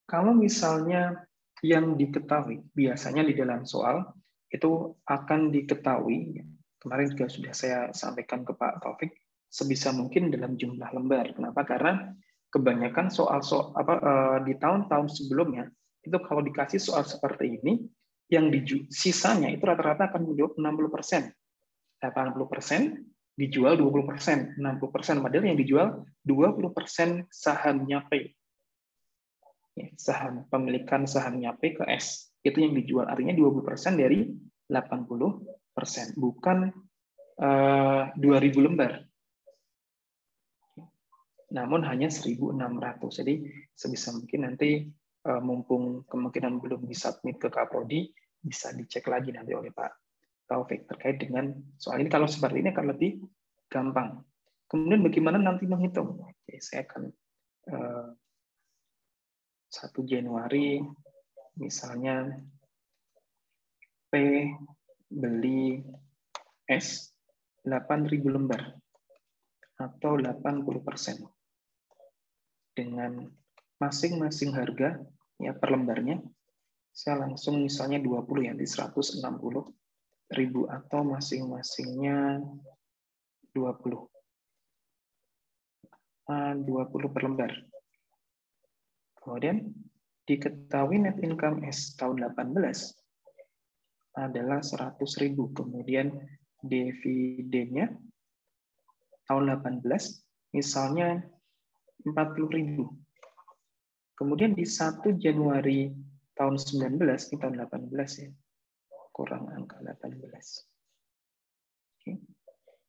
Kalau misalnya yang diketahui, biasanya di dalam soal itu akan diketahui, kemarin juga sudah saya sampaikan ke Pak Taufik, sebisa mungkin dalam jumlah lembar. Kenapa? Karena kebanyakan soal-soal di tahun-tahun sebelumnya, itu kalau dikasih soal seperti ini, yang sisanya itu rata-rata akan menjawab 60%. 80% dijual 20%, 60%, padahal yang dijual 20% sahamnya P. Saham pemilikan sahamnya P ke S itu yang dijual, artinya 20% dari 80%, bukan 2.000 lembar, namun hanya 1.600. Jadi sebisa mungkin nanti mumpung kemungkinan belum disubmit ke Kaprodi, bisa dicek lagi nanti oleh Pak Taufik terkait dengan soal ini. Kalau seperti ini akan lebih gampang. Kemudian bagaimana nanti menghitung? Oke, saya akan 1 Januari, misalnya P beli S 8.000 lembar atau 80% dengan masing-masing harga ya per lembarnya. Saya langsung misalnya 20 ya, di 160.000 atau masing-masingnya 20 per lembar. Kemudian diketahui net income S tahun 18 adalah 100.000. Kemudian dividennya tahun 18 misalnya 40.000. Kemudian di 1 Januari tahun 19, ini tahun 18 ya, kurang angka 18. Oke.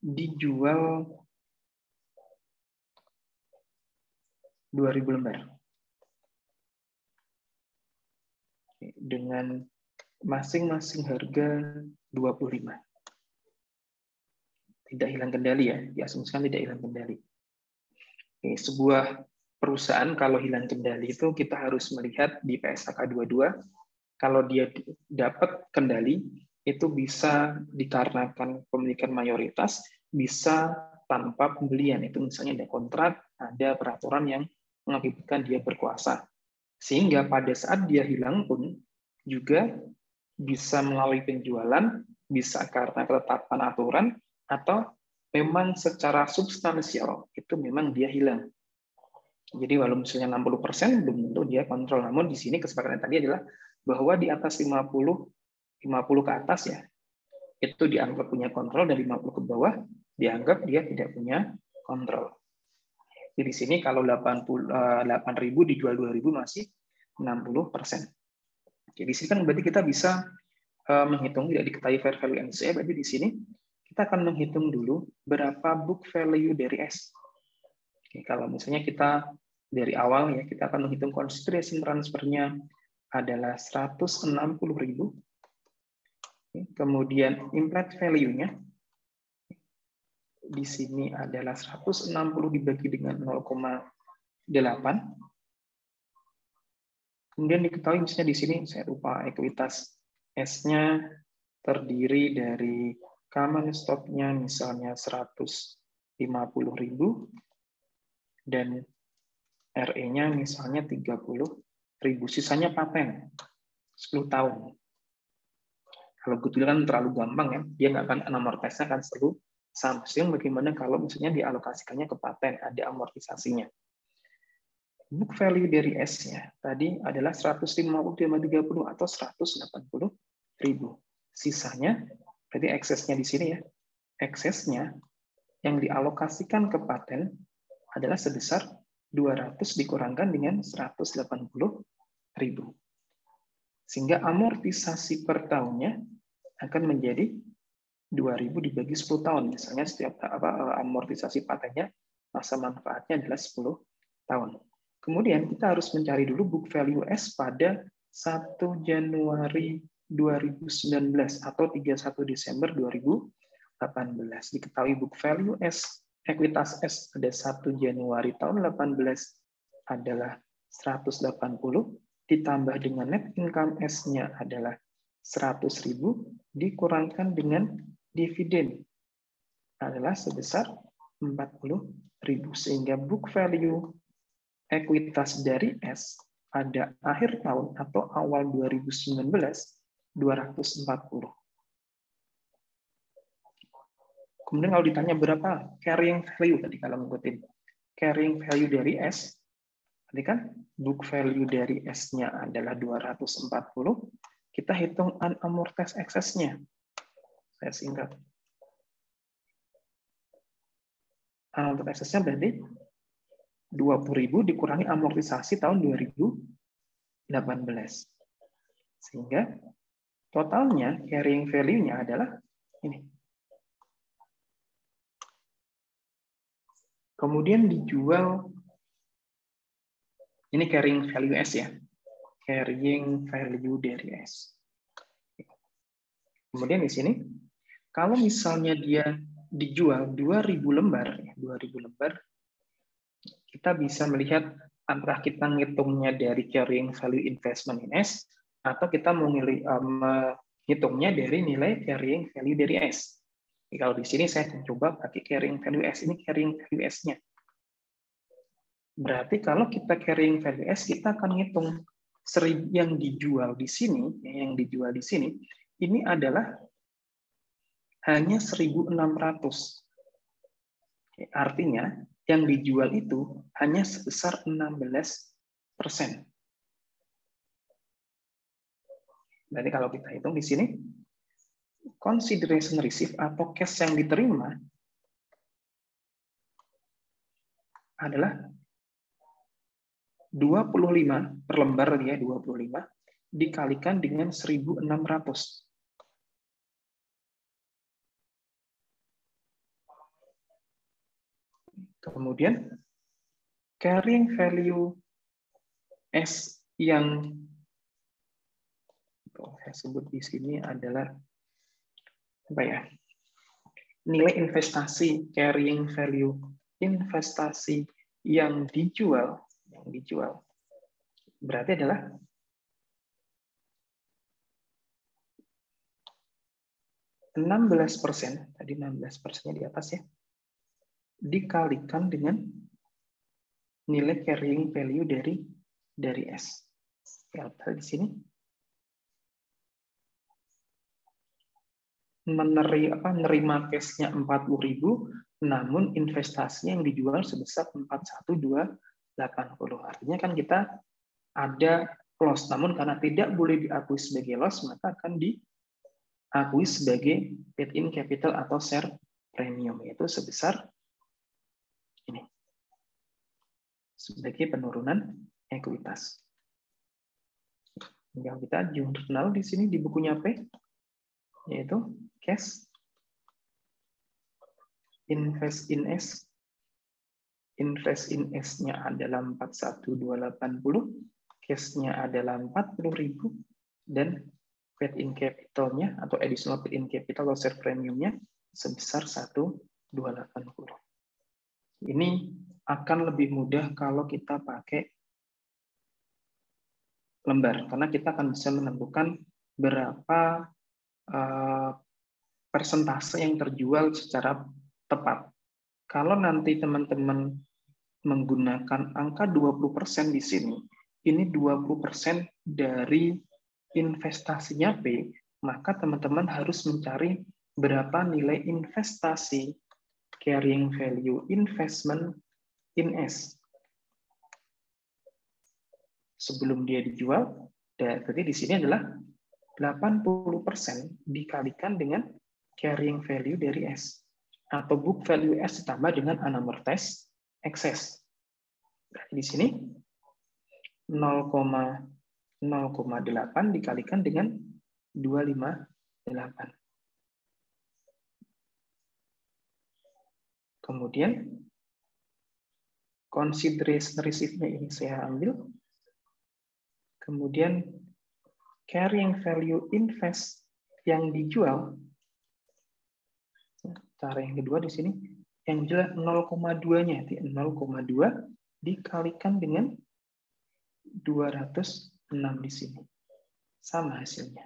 Dijual 2.000 lembar. Dengan masing-masing harga 25. Tidak hilang kendali ya, diasumsikan tidak hilang kendali. Oke, sebuah perusahaan kalau hilang kendali itu kita harus melihat di PSAK 22, kalau dia dapat kendali itu bisa dikarenakan pemilikan mayoritas, bisa tanpa pembelian. Itu misalnya ada kontrak, ada peraturan yang mengakibatkan dia berkuasa. Sehingga pada saat dia hilang pun juga bisa melalui penjualan, bisa karena ketetapan aturan, atau memang secara substansial itu memang dia hilang. Jadi walau misalnya 60% belum tentu dia kontrol. Namun di sini kesepakatan tadi adalah bahwa di atas 50 ke atas ya, itu dianggap punya kontrol, dari 50 ke bawah dianggap dia tidak punya kontrol. Jadi di sini kalau 8.000 dijual 2.000 masih 60%. Jadi di sini kan berarti kita bisa menghitung, tidak diketahui fair value NCA, berarti di sini kita akan menghitung dulu berapa book value dari S. Oke, kalau misalnya kita dari awal ya, kita akan menghitung consideration transfernya adalah 160.000. Kemudian implied value-nya di sini adalah 160 dibagi dengan 0,8. Kemudian diketahui misalnya di sini saya lupa ekuitas S-nya terdiri dari common stock-nya misalnya 150.000 dan RE-nya misalnya 30.000, sisanya paten 10 tahun. Kalau goodwill kan terlalu gampang ya, dia nggak akan amortisasinya akan selalu sama. Sehingga bagaimana kalau misalnya dialokasikannya ke paten, ada amortisasinya. Book value dari S-nya tadi adalah 150 30 atau 180.000. Sisanya, berarti eksesnya di sini ya, eksesnya yang dialokasikan ke paten adalah sebesar 200 dikurangkan dengan 180.000. Sehingga amortisasi per tahunnya akan menjadi 2.000 dibagi 10 tahun. Misalnya setiap amortisasi patennya masa manfaatnya adalah 10 tahun. Kemudian kita harus mencari dulu book value S pada 1 Januari 2019 atau 31 Desember 2018. Diketahui book value S, ekuitas S pada 1 Januari tahun 18 adalah 180, ditambah dengan net income S-nya adalah 100.000, dikurangkan dengan dividen adalah sebesar 40.000. Sehingga book value ekuitas dari S pada akhir tahun atau awal 2019 240. Kemudian kalau ditanya berapa carrying value tadi kalau ngikutin carrying value dari S, tadi kan book value dari S-nya adalah 240, kita hitung unamortized excess-nya. Saya singkat. Unamortized excess-nya berarti 20.000 dikurangi amortisasi tahun 2018. Sehingga totalnya carrying value-nya adalah ini. Kemudian dijual, ini carrying value S ya. Carrying value dari S. Kemudian di sini, kalau misalnya dia dijual 2.000 lembar, 2.000 lembar, kita bisa melihat apakah kita ngitungnya dari carrying value investment in S atau kita menghitungnya dari nilai carrying value dari S. Jadi kalau di sini saya coba pakai carrying value S, ini carrying value S-nya. Berarti kalau kita carrying value S, kita akan ngitung yang dijual di sini, ini adalah hanya 1.600. Artinya yang dijual itu hanya sebesar 16%. Berarti kalau kita hitung di sini, consideration receipt atau cash yang diterima adalah 25 per lembar ya, 25 dikalikan dengan 1.600. Kemudian carrying value S yang saya sebut di sini adalah apa ya? Nilai investasi, carrying value investasi yang dijual berarti adalah 16%, tadi 16%-nya di atas ya, dikalikan dengan nilai carrying value dari S. Ya, di sini menerima cash-nya 40.000, namun investasinya yang dijual sebesar 412.000. 80. Artinya kan kita ada loss, namun karena tidak boleh diakui sebagai loss, maka akan diakui sebagai paid-in capital atau share premium, yaitu sebesar ini, sebagai penurunan ekuitas. Yang kita jurnal di sini di bukunya P, yaitu cash invest in S. Invest in S-nya adalah 41280, cash-nya adalah 40.000, dan paid-in capital-nya atau additional paid-in capital atau share premium-nya sebesar 1280. Ini akan lebih mudah kalau kita pakai lembar, karena kita akan bisa menentukan berapa persentase yang terjual secara tepat. Kalau nanti teman-teman menggunakan angka 20% di sini, ini 20% dari investasinya P, maka teman-teman harus mencari berapa nilai investasi carrying value investment in S. Sebelum dia dijual, berarti di sini adalah 80% dikalikan dengan carrying value dari S. Atau book value S ditambah dengan unamortized excess. Di sini 0,08 dikalikan dengan 258. Kemudian consideration receipt-nya ini saya ambil. Kemudian carrying value invest yang dijual, cara yang kedua di sini, yang jelas 0,2-nya, 0,2 dikalikan dengan 206 di sini. Sama hasilnya.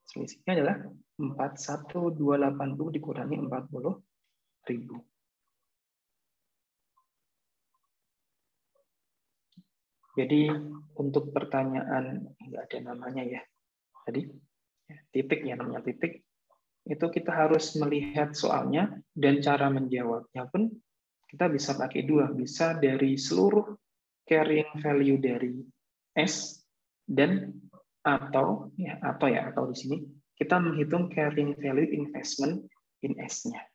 Selisihnya adalah 41280 dikurangi 40.000. Jadi untuk pertanyaan, nggak ada namanya ya, tadi titik ya, namanya titik, itu kita harus melihat soalnya dan cara menjawabnya pun kita bisa pakai dua, bisa dari seluruh carrying value dari S dan atau di sini kita menghitung carrying value investment in S-nya.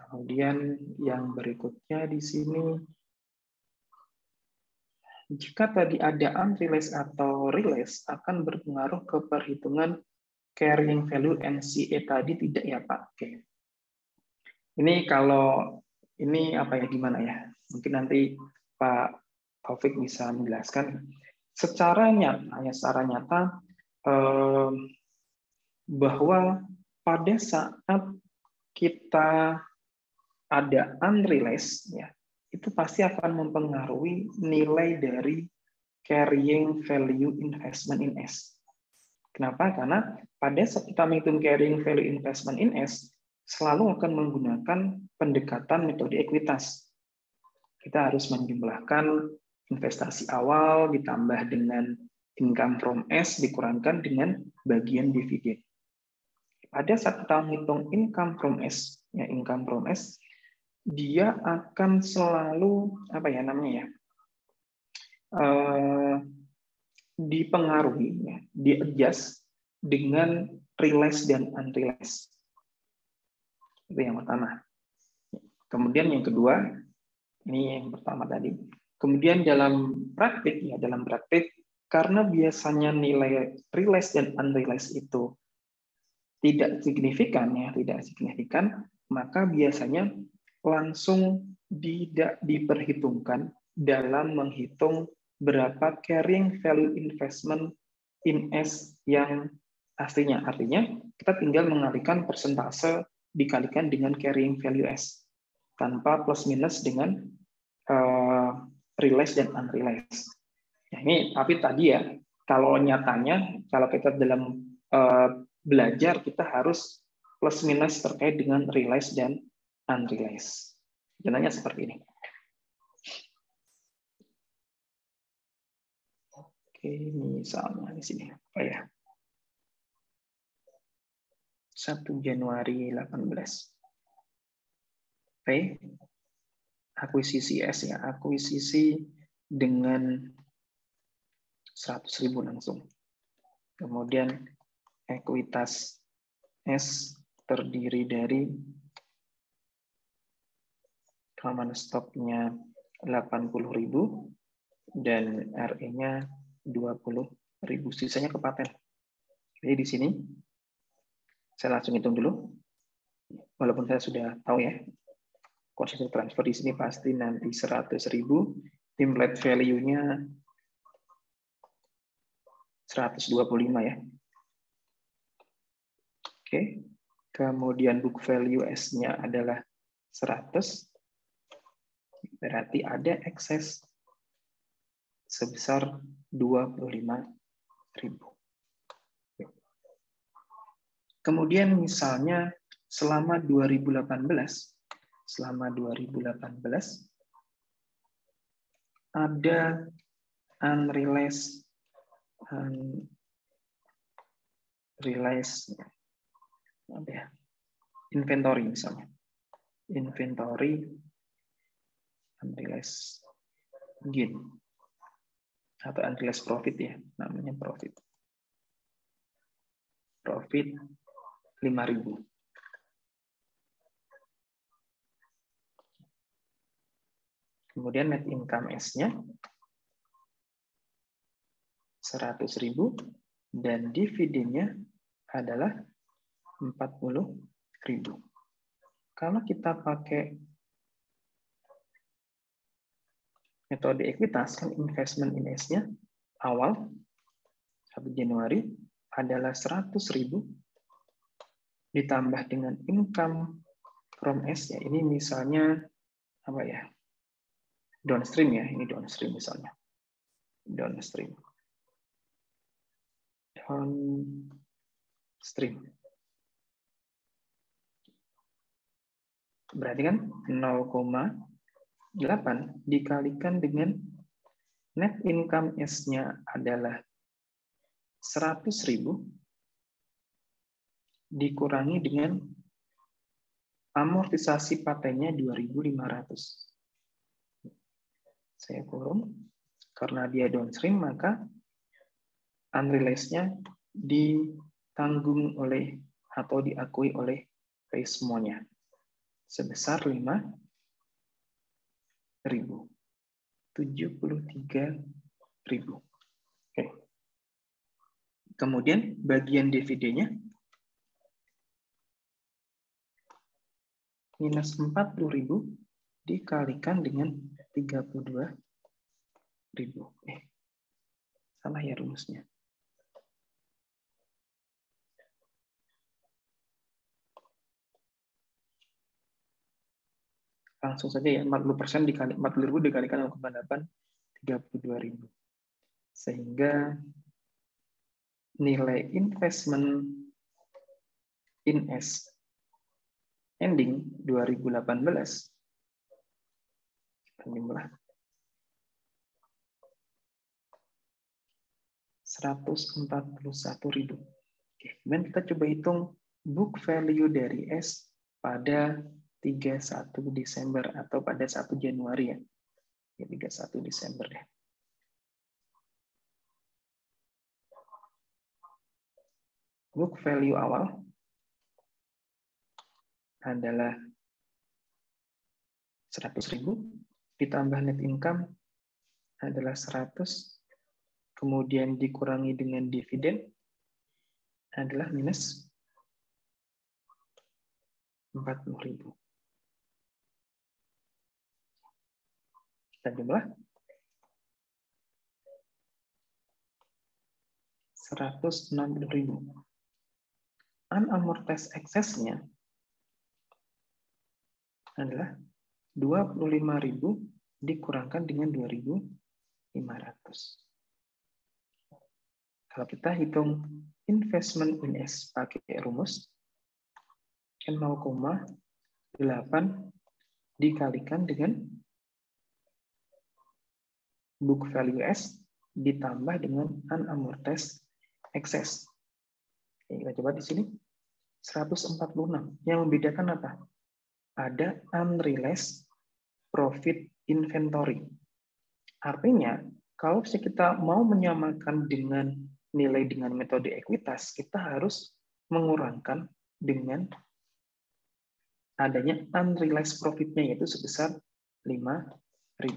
Kemudian yang berikutnya di sini, jika tadi ada unrealized atau realized akan berpengaruh ke perhitungan carrying value NCA tadi tidak ya Pak? Oke. Ini kalau ini apa ya, gimana ya? Mungkin nanti Pak Taufik bisa menjelaskan. Secara nyata bahwa pada saat kita ada unrealized, ya, itu pasti akan mempengaruhi nilai dari carrying value investment in S. Kenapa? Karena pada saat kita menghitung carrying value investment in S, selalu akan menggunakan pendekatan metode ekuitas. Kita harus menjumlahkan investasi awal ditambah dengan income from S dikurangkan dengan bagian dividen. Pada saat kita menghitung income from S, ya income from S, dia akan selalu dipengaruhi, ya, di-adjust dengan realized dan unrealized. Itu yang pertama. Kemudian yang kedua, ini yang pertama tadi. Kemudian dalam praktik, karena biasanya nilai realized dan unrealized itu tidak signifikan, maka biasanya langsung tidak diperhitungkan dalam menghitung berapa carrying value investment in S yang aslinya. Artinya, kita tinggal mengalihkan persentase dikalikan dengan carrying value S, tanpa plus minus dengan realized dan unrealized. Nah, ini tapi tadi ya, kalau nyatanya, kalau kita dalam belajar, kita harus plus minus terkait dengan realized dan unrealized. Jalannya seperti ini. Oke, misalnya di sini apa ya? 1 Januari 18. P, akuisisi S ya, akuisisi dengan 100.000 langsung. Kemudian ekuitas S terdiri dari common stock-nya 80.000 dan RE-nya 20.000. Sisanya ke paten. Jadi di sini saya langsung hitung dulu. Walaupun saya sudah tahu ya, konsumsi transfer di sini pasti nanti 100.000, template value-nya 125 ya. Oke. Kemudian book value S-nya adalah 100. Berarti ada ekses sebesar 25.000. Kemudian misalnya selama 2018 ada unrealized inventory misalnya. Inventory unrealized gain atau unrealized profit ya, namanya profit. Profit 5.000. Kemudian net income S-nya 100.000 dan dividennya adalah 40.000. Kalau kita pakai metode ekuitas, kan investment in S-nya awal 1 Januari adalah 100.000 ditambah dengan income from S ya. Ini misalnya apa ya? Downstream ya, ini downstream misalnya. Downstream. Berarti kan 0,8 dikalikan dengan net income S-nya adalah 100.000 dikurangi dengan amortisasi patennya 2.500. Saya kurung, karena dia downstream maka unrealized-nya ditanggung oleh atau diakui oleh P semuanya sebesar 5.000. 73.000. Oke. Kemudian bagian dividennya minus 40.000 dikalikan dengan 32.000. Salah ya rumusnya. Langsung saja ya, 40% dikali 40.000 dikalikan 0,8, 32.000. Sehingga nilai investment in S ending 2018 jumlah 141.000. Oke, kemudian kita coba hitung book value dari S pada 31 Desember atau pada 1 Januari ya. 31 Desember ya. Book value awal adalah 100.000 ditambah net income adalah 100, kemudian dikurangi dengan dividen adalah minus 40.000. Kita jumlah 160.000. Unamortized excess-nya adalah 25.000 dikurangkan dengan 2.500. Kalau kita hitung investment in S pakai rumus 0,8 dikalikan dengan book value S ditambah dengan unamortized excess. Oke, kita coba di sini 146. Yang membedakan apa? ada unrealized profit inventory. Artinya, kalau kita mau menyamakan dengan nilai dengan metode ekuitas, kita harus mengurangkan dengan adanya unrealized profit-nya, yaitu sebesar 5.000.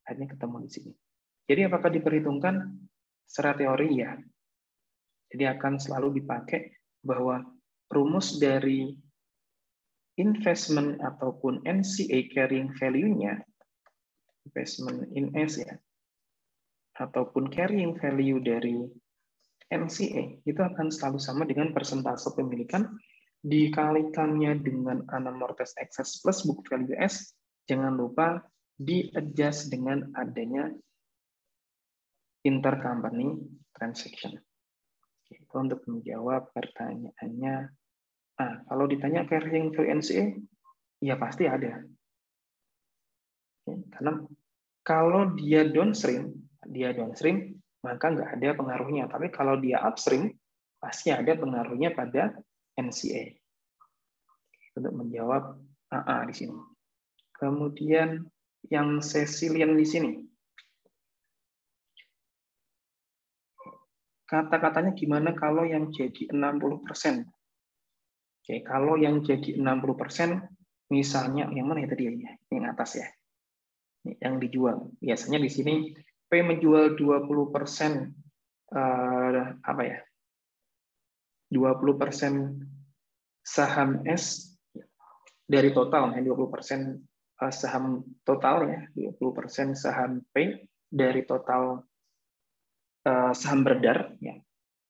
Akhirnya ketemu di sini. Jadi apakah diperhitungkan? Secara teori ya. Jadi akan selalu dipakai bahwa rumus dari investment ataupun NCA carrying value-nya, investment in S ya, ataupun carrying value dari NCA, itu akan selalu sama dengan persentase pemilikan dikalikannya dengan unamortized excess plus book value S. Jangan lupa di-adjust dengan adanya intercompany transaction. Itu untuk menjawab pertanyaannya. Nah, kalau ditanya carrying value NCA, ya pasti ada. Karena kalau dia downstream, maka nggak ada pengaruhnya. Tapi kalau dia upstream, pasti ada pengaruhnya pada NCA. Untuk menjawab AA di sini. Kemudian yang Cecilian di sini. Kata-katanya gimana kalau yang jadi 60%? Oke, kalau yang jadi 60%, misalnya yang mana ya tadi ya? Yang atas ya. Yang dijual. Biasanya di sini P menjual 20% apa ya? 20% saham S dari total, 20% saham total ya, 20% saham P dari total saham beredar ya.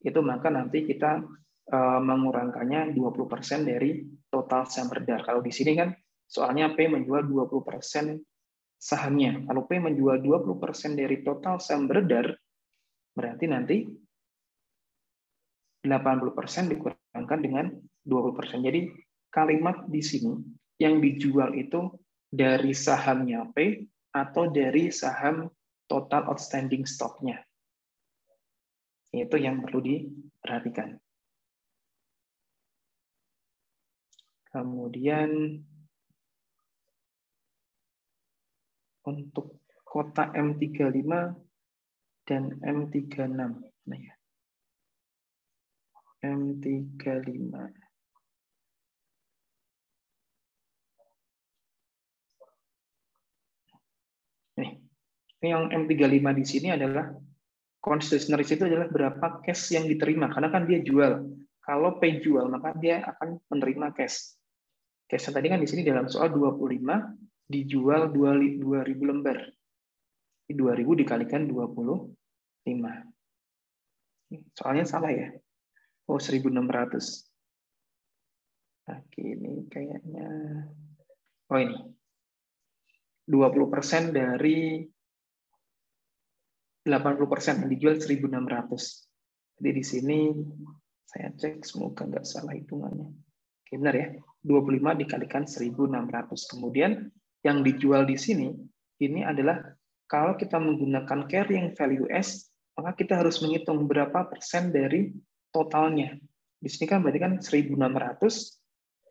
Itu maka nanti kita mengurangkannya 20% dari total saham beredar. Kalau di sini kan soalnya P menjual 20% sahamnya. Kalau P menjual 20% dari total saham beredar, berarti nanti 80% dikurangkan dengan 20%. Jadi kalimat di sini yang dijual itu dari sahamnya P atau dari saham total outstanding stock-nya. Itu yang perlu diperhatikan. Kemudian untuk kota M35 dan M36. Nah ya. M35. Nih, ini yang M35 di sini adalah constitutional risk itu adalah berapa cash yang diterima, karena kan dia jual. Kalau P jual, maka dia akan menerima cash. Cash tadi kan di sini dalam soal 25 dijual 2.000 lembar. 2.000 dikalikan 25. Soalnya salah ya. Oh, 1.600. Nah, ini kayaknya. Oh, ini. 20% dari 80% yang dijual 1.600. Jadi di sini saya cek semoga nggak salah hitungannya. Oke, benar ya. 25 dikalikan 1.600. Kemudian yang dijual di sini ini adalah kalau kita menggunakan carrying value S, maka kita harus menghitung berapa persen dari totalnya. Di sini kan berarti kan 1.600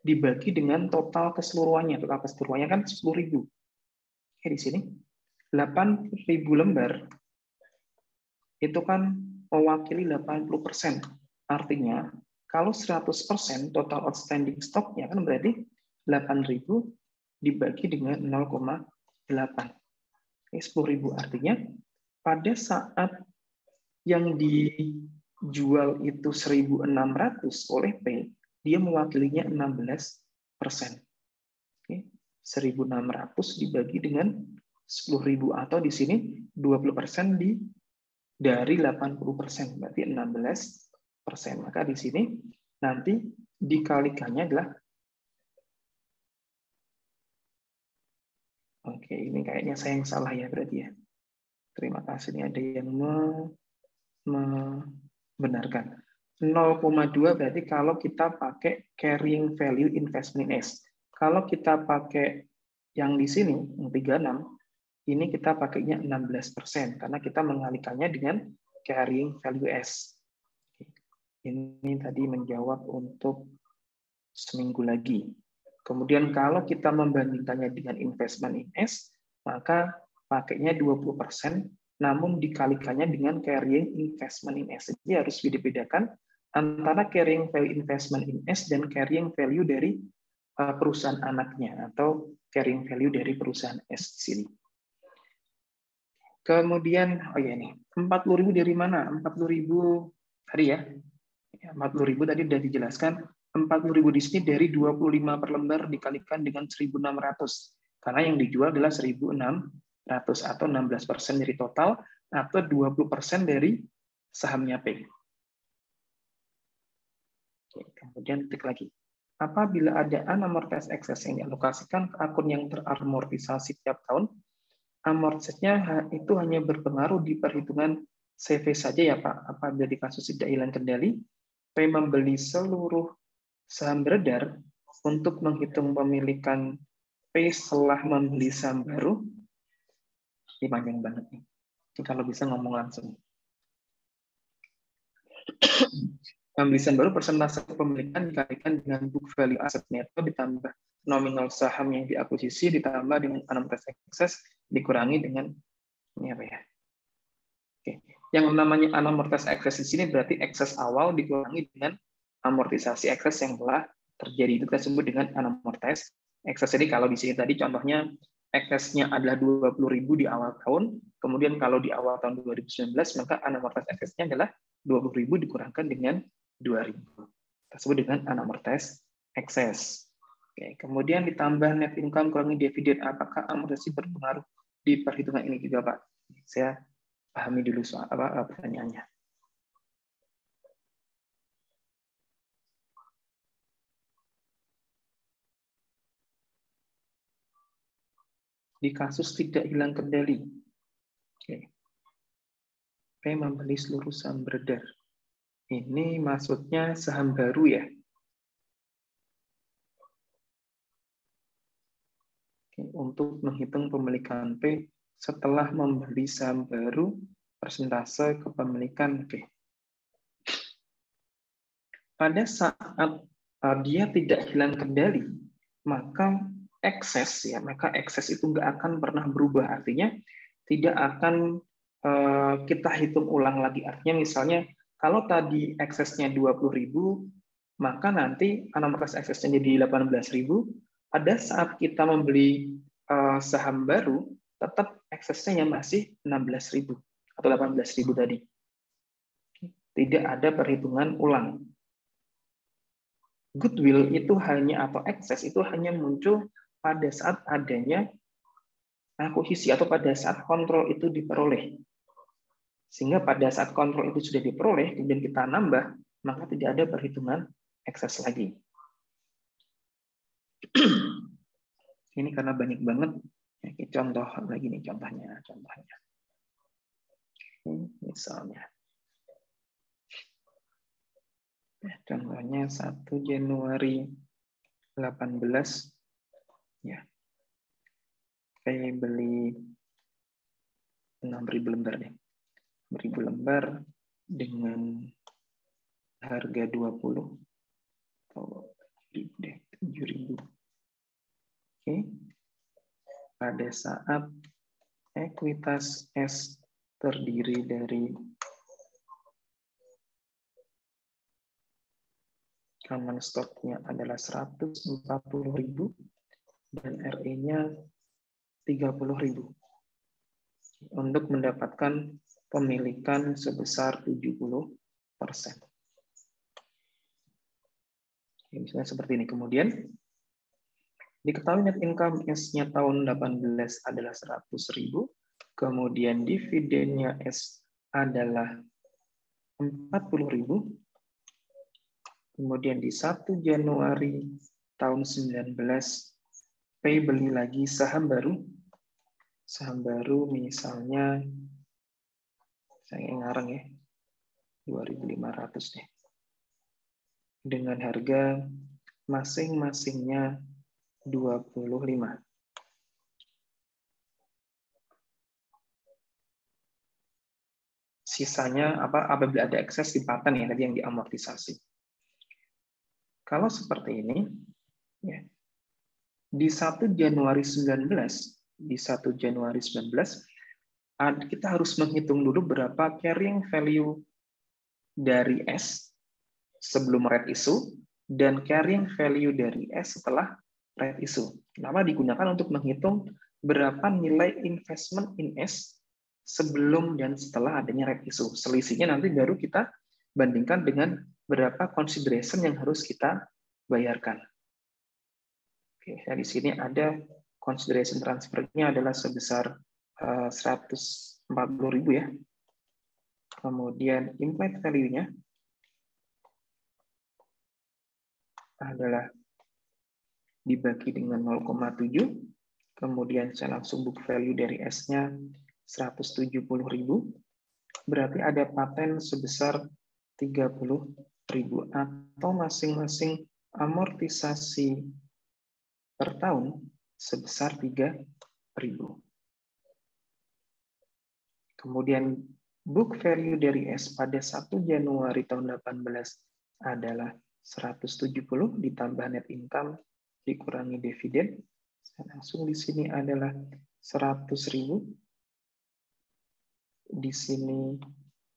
dibagi dengan total keseluruhannya. Total keseluruhannya kan 10.000. Oke, di sini 8.000 lembar itu kan mewakili 80%. Artinya, kalau 100% total outstanding stock-nya kan berarti 8.000 dibagi dengan 0,8. 10.000 artinya pada saat yang dijual itu 1.600 oleh P, dia mewakilinya 16%. 1.600 dibagi dengan 10.000 atau di sini 20% dari 80%, berarti 16%. Maka di sini nanti dikalikannya adalah, oke, ini kayaknya saya yang salah ya berarti ya. Terima kasih, ini ada yang membenarkan. 0,2 berarti kalau kita pakai carrying value investment S. Kalau kita pakai yang di sini, yang 36, ini kita pakainya 16%, karena kita mengalihkannya dengan carrying value S. Ini tadi menjawab untuk seminggu lagi. Kemudian kalau kita membandingkannya dengan investment in S, maka pakainya 20%, namun dikalikannya dengan carrying investment in S. Jadi harus dibedakan antara carrying value investment in S dan carrying value dari perusahaan anaknya atau carrying value dari perusahaan S di sini. Kemudian, oh ya ini, 40.000 dari mana? 40.000 tadi ya. 40.000 tadi sudah dijelaskan. 40.000 di sini dari 25 per lembar dikalikan dengan 1.600. Karena yang dijual adalah 1.600 atau 16% dari total atau 20% dari sahamnya P. Oke, kemudian ketik lagi. Apabila ada unamortized excess yang dialokasikan ke akun yang teramortisasi tiap tahun, amortisasinya itu hanya berpengaruh di perhitungan CV saja ya Pak. Apabila di kasus tidak hilang kendali, P membeli seluruh saham beredar untuk menghitung pemilikan P setelah membeli saham baru. Ini panjang banget nih. Ini kalau bisa ngomong langsung. Membeli saham baru, persentase kepemilikan dikalikan dengan book value aset neto ditambah nominal saham yang diakuisisi ditambah dengan unamortized excess dikurangi dengan ini apa ya? Oke. Yang namanya unamortized excess di sini berarti excess awal dikurangi dengan amortisasi excess yang telah terjadi. Itu kita sebut dengan unamortized excess. Jadi kalau di sini tadi contohnya excess-nya adalah 20.000 di awal tahun, kemudian kalau di awal tahun 2019 maka unamortized excess-nya adalah 20.000 dikurangkan dengan 2.000. Kita sebut dengan unamortized excess. Oke, kemudian ditambah net income kurangi dividen. Apakah amortisasi berpengaruh di perhitungan ini juga, Pak? Saya pahami dulu soal pertanyaannya. Di kasus tidak hilang kendali, P membeli seluruh saham beredar. Ini maksudnya saham baru ya? Untuk menghitung pemilikan P setelah membeli saham baru, persentase kepemilikan P. Pada saat dia tidak hilang kendali, maka ekses itu nggak akan pernah berubah. Artinya tidak akan kita hitung ulang lagi. Artinya misalnya kalau tadi eksesnya 20.000, maka nanti unamortized eksesnya jadi 18.000. Pada saat kita membeli saham baru, tetap eksesnya yang masih 16.000 atau 18.000 tadi. Tidak ada perhitungan ulang. Goodwill itu hanya atau ekses itu hanya muncul pada saat adanya akuisisi atau pada saat kontrol itu diperoleh. Sehingga pada saat kontrol itu sudah diperoleh, kemudian kita nambah, maka tidak ada perhitungan ekses lagi. Ini karena banyak banget. Contoh lagi nih contohnya. Misalnya. Contohnya 1 Januari 18 ya. Saya beli 6.000 lembar deh. 6.000 lembar dengan harga 20 atau 7.000. Oke. Pada saat ekuitas S terdiri dari common stock-nya adalah 140.000 dan RE-nya 30.000 untuk mendapatkan pemilikan sebesar 70%. Misalnya seperti ini. Kemudian diketahui net income S-nya tahun 18 adalah 100.000, kemudian dividennya S adalah 40.000. Kemudian di 1 Januari tahun 19, P beli lagi saham baru. Saham baru misalnya, saya ngarang ya, 2.500 deh. Dengan harga masing-masingnya 25. Sisanya apabila ada ekses dipatan ya tadi yang diamortisasi. Kalau seperti ini, ya, di 1 Januari 19, kita harus menghitung dulu berapa carrying value dari S sebelum right issue dan carrying value dari S setelah right issue. Kenapa digunakan untuk menghitung berapa nilai investment in S sebelum dan setelah adanya right issue. Selisihnya nanti baru kita bandingkan dengan berapa consideration yang harus kita bayarkan. Oke, nah di sini ada consideration transfernya adalah sebesar 140.000 ya. Kemudian implied value-nya adalah dibagi dengan 0,7. Kemudian saya langsung book value dari S-nya 170.000. Berarti ada paten sebesar 30.000 atau masing-masing amortisasi per tahun sebesar 3.000. Kemudian book value dari S pada 1 Januari tahun 18 adalah 170 ditambah net income dikurangi dividen. Langsung di sini adalah 100.000. Di sini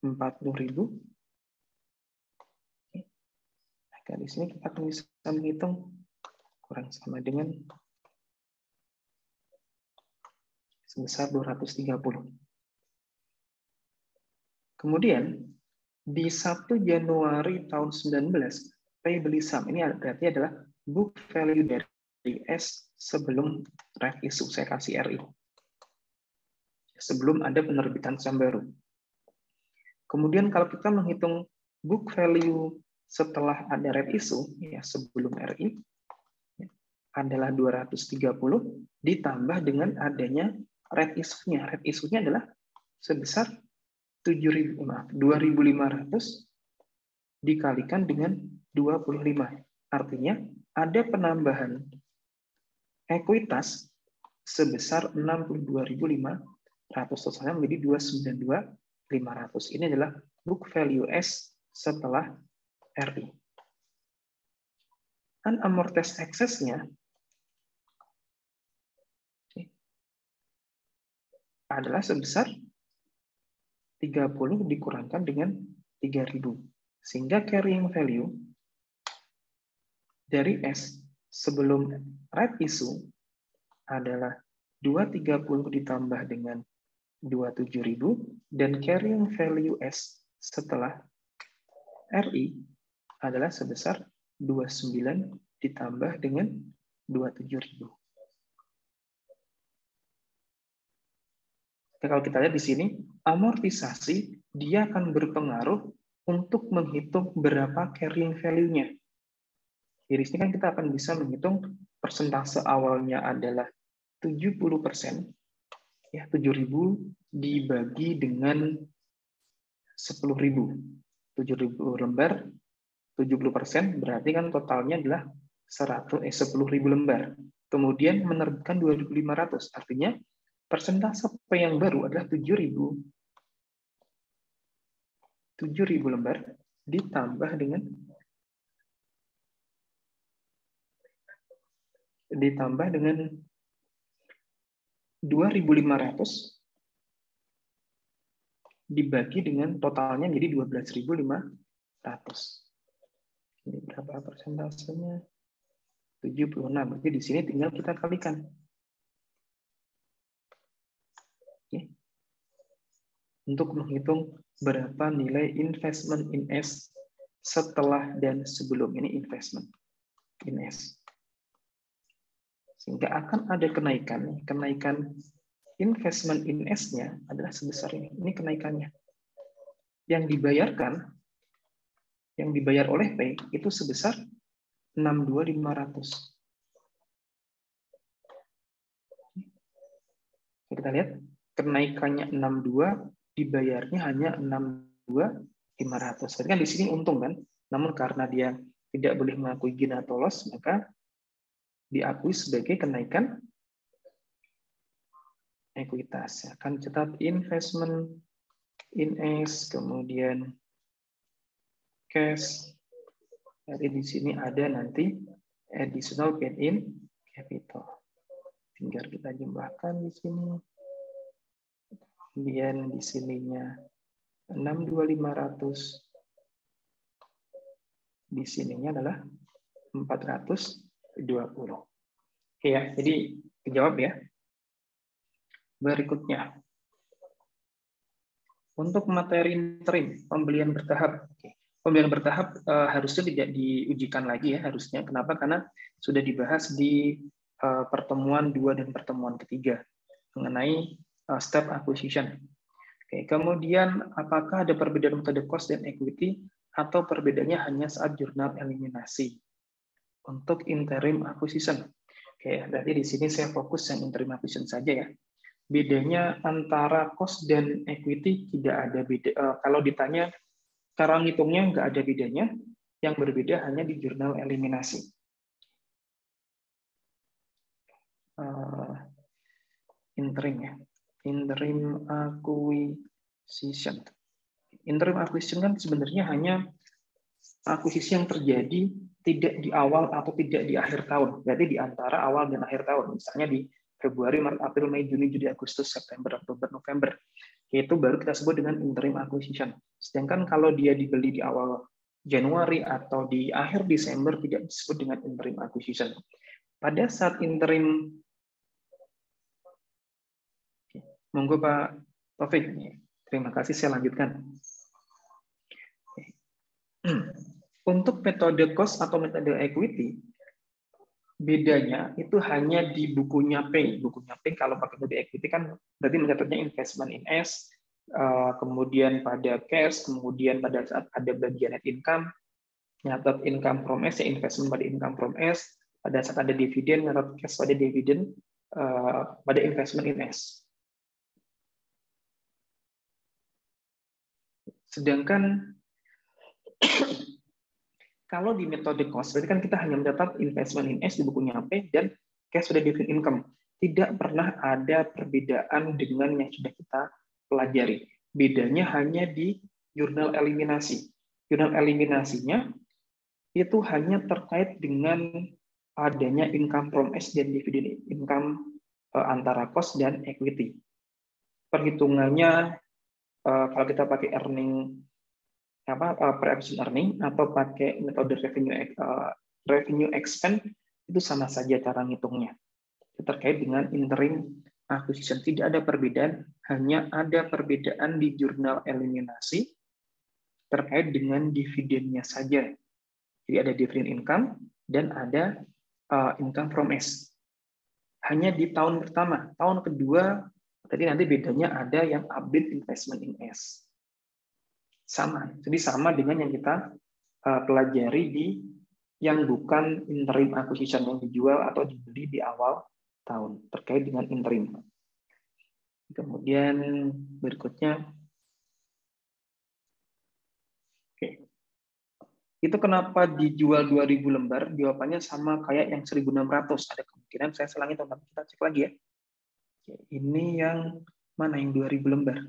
40.000. Nah, di sini kita akan bisa menghitung kurang sama dengan sebesar 230. Kemudian di 1 Januari tahun 19, payable sum ini berarti adalah book value dari S sebelum right issue, saya kasih RI. Sebelum ada penerbitan saham baru. Kemudian kalau kita menghitung book value setelah ada right issue, ya sebelum RI, adalah 230 ditambah dengan adanya right issue-nya. Right issue-nya adalah sebesar 2.500 dikalikan dengan 25. Artinya ada penambahan ekuitas sebesar 62.500, totalnya menjadi 292.500. Ini adalah book value S setelah RI. Unamortized excess-nya adalah sebesar 30 dikurangkan dengan 3.000. Sehingga carrying value dari S sebelum right issue adalah 230 ditambah dengan 27.000 dan carrying value S setelah RI adalah sebesar 29 ditambah dengan 27.000. Kalau kita lihat di sini, amortisasi dia akan berpengaruh untuk menghitung berapa carrying value-nya. Di sini kan kita akan bisa menghitung persentase awalnya adalah 70%, ya 7.000 dibagi dengan 10.000. 7.000 lembar, 70% berarti kan totalnya adalah 10.000 lembar. Kemudian menerbitkan 2.500, artinya persentase P yang baru adalah 7.000 lembar ditambah dengan 2.500 dibagi dengan totalnya jadi 12.500. Ini berapa persentasenya? 76. Jadi di sini tinggal kita kalikan. Oke. Untuk menghitung berapa nilai investment in S setelah dan sebelum ini investment in S. Sehingga akan ada kenaikan investment in S-nya adalah sebesar ini. Ini kenaikannya. Yang dibayar oleh P itu sebesar 62.500. Kita lihat kenaikannya 62, dibayarnya hanya 62.500. Berarti kan di sini untung kan? Namun karena dia tidak boleh mengakui gain atau loss, maka diakui sebagai kenaikan ekuitas. Akan catat investment in S, kemudian cash. Jadi di sini ada nanti additional paid in capital. Tinggal kita jumlahkan di sini. Kemudian di sininya 62.500. Di sininya adalah 420. Oke ya, jadi dijawab ya. Berikutnya. Untuk materi interim, pembelian bertahap. Oke. Pembelian bertahap harusnya tidak diujikan lagi ya, harusnya. Kenapa? Karena sudah dibahas di pertemuan 2 dan pertemuan ketiga mengenai step acquisition. Oke, kemudian apakah ada perbedaan metode cost dan equity atau perbedaannya hanya saat jurnal eliminasi untuk interim acquisition? Oke, berarti di sini saya fokus yang interim acquisition saja ya. Bedanya antara cost dan equity tidak ada beda. Kalau ditanya cara ngitungnya nggak ada bedanya, yang berbeda hanya di jurnal eliminasi. Interim ya, interim acquisition. Interim acquisition kan sebenarnya hanya akuisisi yang terjadi tidak di awal atau tidak di akhir tahun, berarti di antara awal dan akhir tahun. Misalnya di Februari, Maret, April, Mei, Juni, Juli, Agustus, September, Oktober, November. Itu baru kita sebut dengan interim acquisition. Sedangkan kalau dia dibeli di awal Januari atau di akhir Desember tidak disebut dengan interim acquisition. Pada saat interim, monggo Pak Taufik. Terima kasih, saya lanjutkan. Untuk metode cost atau metode equity, bedanya itu hanya di bukunya P. Bukunya P kalau pakai metode equity kan berarti mencatatnya investment in S, kemudian pada cash, kemudian pada saat ada bagian net income, nyatat income from S, ya investment pada income from S, pada saat ada dividen, nyatat cash pada dividen, pada investment in S. Sedangkan kalau di metode cost, berarti kan kita hanya mencatat investment in S di bukunya P dan cash pada dividend income. Tidak pernah ada perbedaan dengan yang sudah kita pelajari. Bedanya hanya di jurnal eliminasi. Jurnal eliminasinya itu hanya terkait dengan adanya income from S dan dividend income antara cost dan equity. Perhitungannya kalau kita pakai earning pre-acquisition earning atau pakai metode revenue expense itu sama saja cara ngitungnya. Terkait dengan interim acquisition tidak ada perbedaan, hanya ada perbedaan di jurnal eliminasi terkait dengan dividennya saja. Jadi ada dividend income dan ada income from S. Hanya di tahun pertama, tahun kedua tadi nanti bedanya ada yang update investment in S. Sama, jadi sama dengan yang kita pelajari di yang bukan interim acquisition yang dijual atau dibeli di awal tahun terkait dengan interim. Kemudian berikutnya, oke. Itu kenapa dijual 2000 lembar? Jawabannya sama kayak yang 1600. Ada kemungkinan saya selangi teman-teman, kita cek lagi ya. Oke, ini yang mana yang 2000 lembar?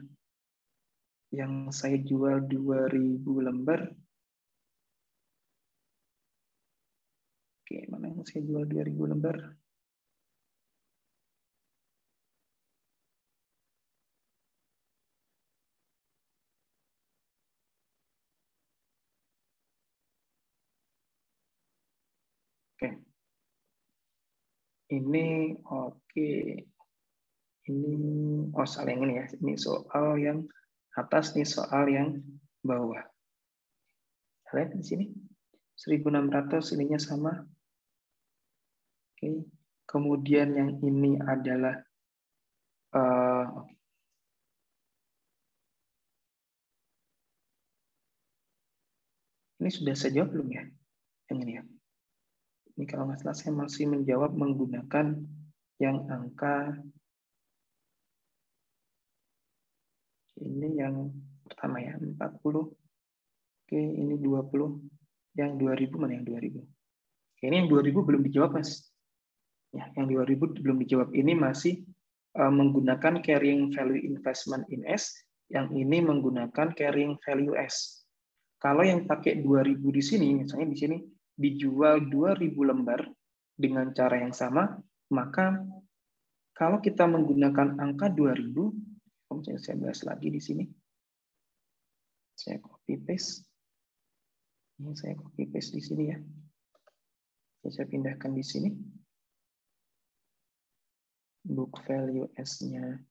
Yang saya jual 2000 lembar. Oke, mana yang saya jual 2000 lembar? Oke. Ini oke. Ini soal yang ini ya. Ini soal yang atas, nih soal yang bawah. Lihat di sini. 1600 ininya sama. Oke. Kemudian yang ini adalah ini sudah saya jawab belum ya? Yang ini ya. Ini kalau nggak salah saya masih menjawab menggunakan yang angka ini yang pertama ya, 40. Oke, ini 20. Yang 2000 mana yang 2000? Oke, ini yang 2000 belum dijawab, Mas. Ya, yang 2000 belum dijawab. Ini masih menggunakan carrying value investment in S, yang ini menggunakan carrying value S. Kalau yang pakai 2000 di sini, misalnya di sini dijual 2000 lembar, dengan cara yang sama, maka kalau kita menggunakan angka 2000, saya bahas lagi di sini. Saya copy paste. Ini saya copy paste di sini ya. Saya pindahkan di sini. Book value S-nya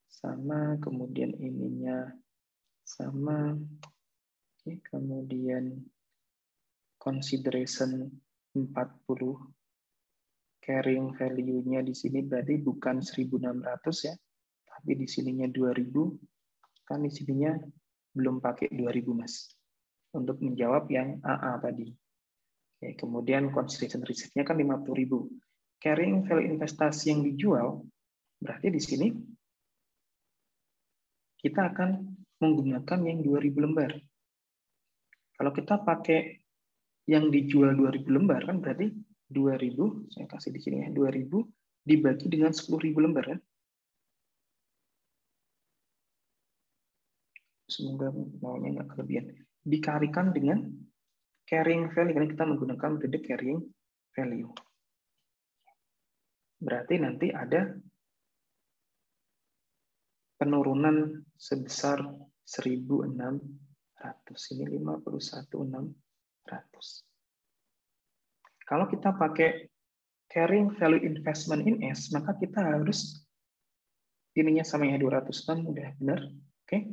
sama, kemudian ininya sama. Oke, kemudian consideration 40. Carrying value-nya di sini berarti bukan 1.600 ya, tapi di sininya 2.000. Kan di sininya belum pakai 2.000 Mas. Untuk menjawab yang AA tadi. Oke, kemudian consideration receipt-nya kan 50.000. Carrying value investasi yang dijual, berarti di sini kita akan menggunakan yang 2.000 lembar. Kalau kita pakai yang dijual 2.000 lembar, kan berarti 2.000, saya kasih di sini ya, 2.000 dibagi dengan 10.000 lembar. Kan? Semoga maunya nggak kelebihan. Dikalikan dengan carrying value, karena kita menggunakan metode carrying value. Berarti nanti ada penurunan sebesar 1.600. Ini 51.600. Kalau kita pakai carrying value investment in S, maka kita harus ininya sama ya 206, udah benar. Oke.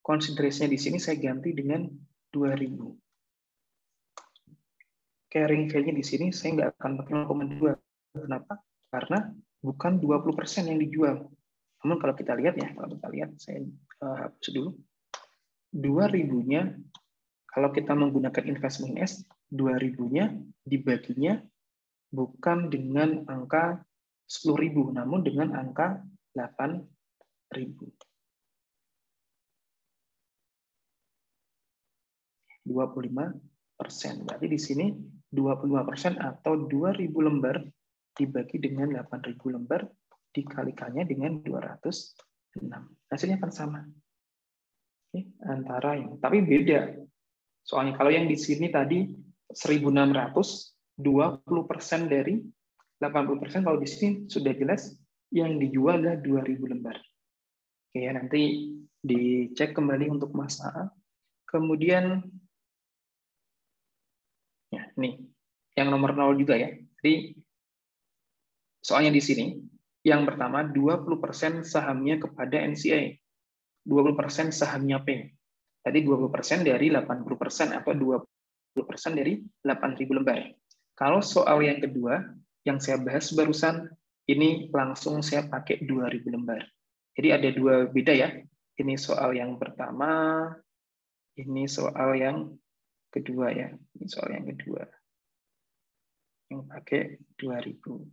Consideration-nya di sini saya ganti dengan 2.000. Carrying value di sini saya nggak akan pakai 0,2. Kenapa? Karena bukan 20% yang dijual. Namun kalau kita lihat ya, saya hapus dulu. 2.000-nya, kalau kita menggunakan investment S, 2.000-nya dibaginya bukan dengan angka 10.000, namun dengan angka 8.000. 25%. Berarti di sini 25% atau 2.000 lembar dibagi dengan 8.000 lembar dikalikannya dengan 206. Hasilnya akan sama. Oke, antara ini. Tapi beda. Soalnya kalau yang di sini tadi 1.600, 20% dari 80%, kalau di sini sudah jelas yang dijual adalah 2.000 lembar. Oke, ya, nanti dicek kembali untuk Mas A. Kemudian ya, nih, yang nomor 0 juga ya. Jadi soalnya di sini, yang pertama 20% sahamnya kepada NCA, 20% sahamnya P. Tadi 20% dari 80% atau 20% dari 8.000 lembar. Kalau soal yang kedua, yang saya bahas barusan, ini langsung saya pakai 2.000 lembar. Jadi ada dua beda ya. Ini soal yang pertama, ini soal yang kedua ya. Ini soal yang kedua. Yang pakai 2.000.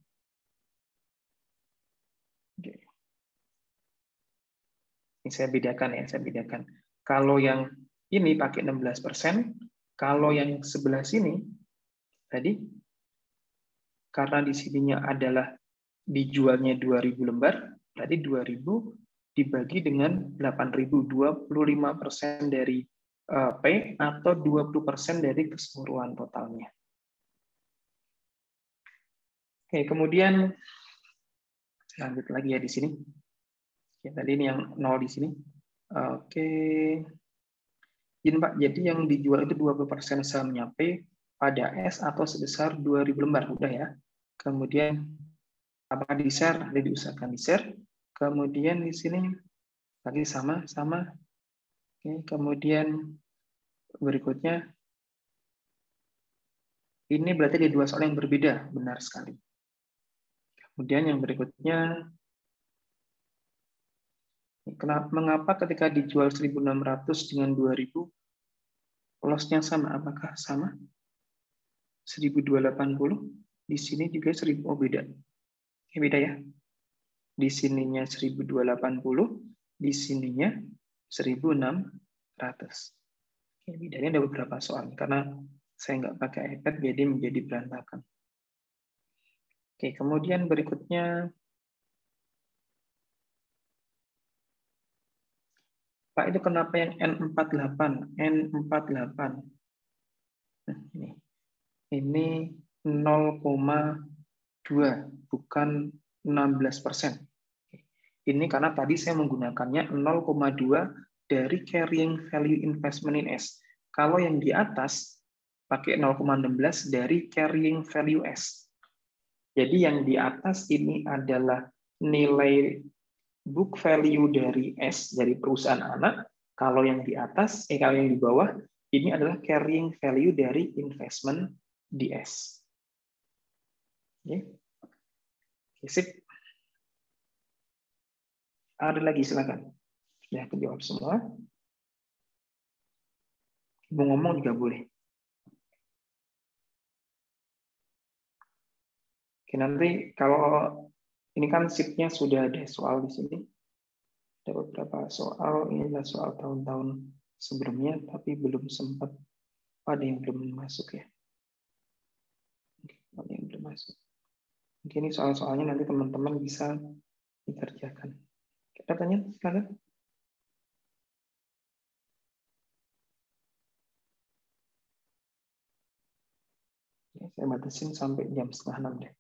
Oke. Ini saya bedakan ya, saya bedakan. Kalau yang ini pakai 16%, kalau yang sebelah sini tadi karena di sininya adalah dijualnya 2.000 lembar, berarti 2.000 dibagi dengan 8.000, 25% dari P atau 20% dari keseluruhan totalnya. Oke, kemudian lanjut lagi ya di sini. Ya, tadi ini yang 0 di sini. Oke. Jadi Pak, jadi yang dijual itu 20% sahamnya P pada S atau sebesar 2.000 lembar. Udah ya. Kemudian apakah di-share? Ada diusahakan di-share. Kemudian di sini lagi sama. Oke, kemudian berikutnya ini berarti ada dua soal yang berbeda, benar sekali. Kemudian yang berikutnya, mengapa ketika dijual 1.600 dengan 2.000 loss-nya sama? Apakah sama? 1.280, di sini juga 1.000, oh beda. Oke, beda ya. Di sininya 1.280, di sininya 1.600. Oke, bedanya ada beberapa soal, karena saya nggak pakai iPad, jadi menjadi berantakan. Oke, kemudian berikutnya, Pak, itu kenapa yang N48? N48. Nah, ini 0,2, bukan 16%. Ini karena tadi saya menggunakannya 0,2 dari carrying value investment in S. Kalau yang di atas pakai 0,16 dari carrying value S. Jadi yang di atas ini adalah nilai book value dari S, dari perusahaan anak. Kalau yang di atas, kalau yang di bawah, ini adalah carrying value dari investment di S. Oke. Sip. Ada lagi, silakan. Sudah terjawab semua. Mau ngomong juga boleh. Oke, nanti kalau ini kan sheet-nya sudah ada soal di sini. Ada beberapa soal, ini adalah soal tahun-tahun sebelumnya, tapi belum sempat. Ada yang belum masuk ya. Ada yang belum masuk. Mungkin ini soal-soalnya nanti teman-teman bisa dikerjakan. Kita tanya, silakan. Ya, saya batasin sampai jam 5:30 deh.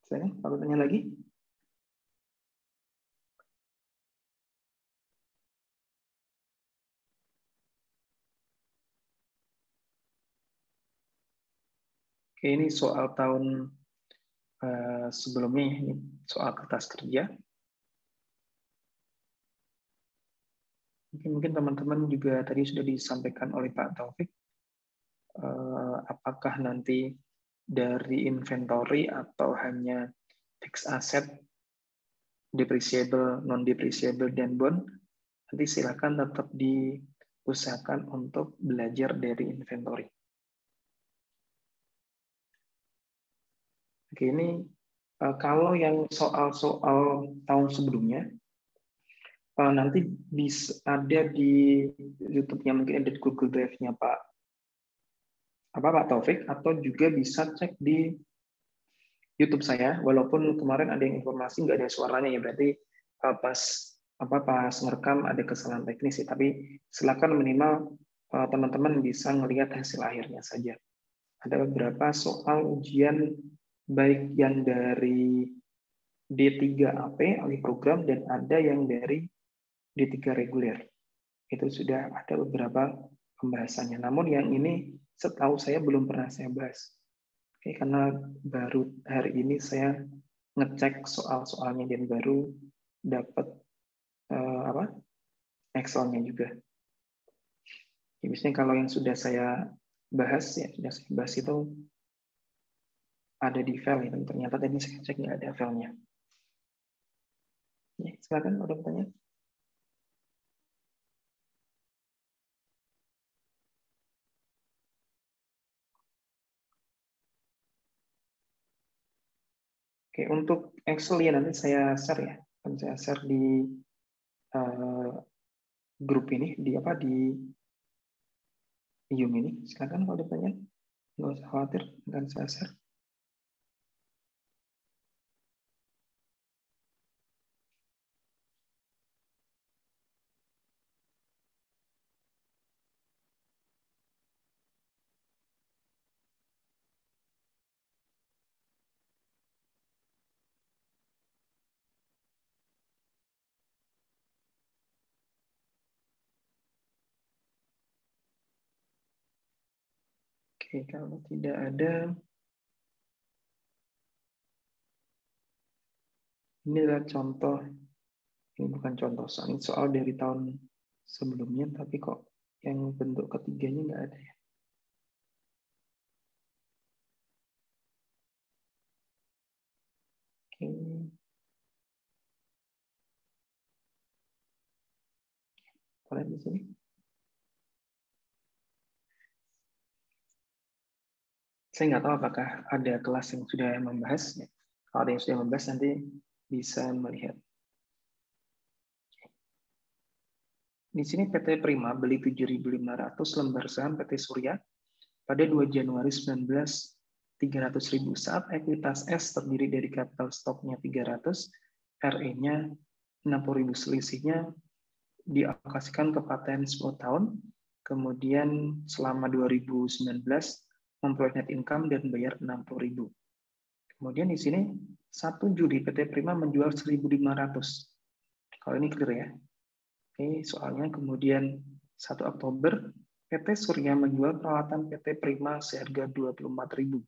Saya kalau tanya lagi. Oke, ini soal tahun sebelumnya, ini soal kertas kerja. Mungkin teman-teman juga tadi sudah disampaikan oleh Pak Taufik, apakah nanti dari inventory atau hanya fixed asset, depreciable, non-depreciable, dan bond, nanti silakan tetap diusahakan untuk belajar dari inventory. Oke, ini kalau yang soal-soal tahun sebelumnya, nanti bisa ada di YouTube-nya, mungkin ada di Google Drive-nya Pak Taufik, atau juga bisa cek di YouTube saya, walaupun kemarin ada yang informasi nggak ada suaranya ya, berarti pas ngerekam ada kesalahan teknis sih, tapi silakan minimal teman-teman bisa melihat hasil akhirnya saja. Ada beberapa soal ujian baik yang dari D3AP alih program dan ada yang dari D3 reguler. Itu sudah ada beberapa pembahasannya. Namun yang ini setahu saya belum pernah saya bahas. Oke, karena baru hari ini saya ngecek soal-soalnya dan baru dapat Excel-nya juga. Ya, biasanya kalau yang sudah saya bahas itu ada di file ya, ternyata tadi saya cek nggak ada filenya. Ya, silakan ada pertanyaan. Oke, untuk Excel ya nanti saya share ya, saya share di grup ini, di Zoom ini. Silakan kalau ada pertanyaan, nggak usah khawatir, akan saya share. Oke, kalau tidak ada, ini adalah contoh, ini bukan contoh, soal dari tahun sebelumnya, tapi kok yang bentuk ketiganya nggak ada ya. Oke. Kalian di sini? Saya nggak tahu apakah ada kelas yang sudah membahasnya. Kalau ada yang sudah membahas nanti bisa melihat. Di sini PT Prima beli 7.500 lembar saham PT Surya pada 2 Januari 19 300.000 saat ekuitas S terdiri dari capital stoknya 300, RE-nya 60.000, selisihnya dialokasikan ke paten 10 tahun, kemudian selama 2019 memperoleh net income dan bayar 60.000. Kemudian di sini 1 Juli PT Prima menjual 1.500. Kalau ini clear ya. Oke, soalnya kemudian 1 Oktober PT Surya menjual peralatan PT Prima seharga 24.000.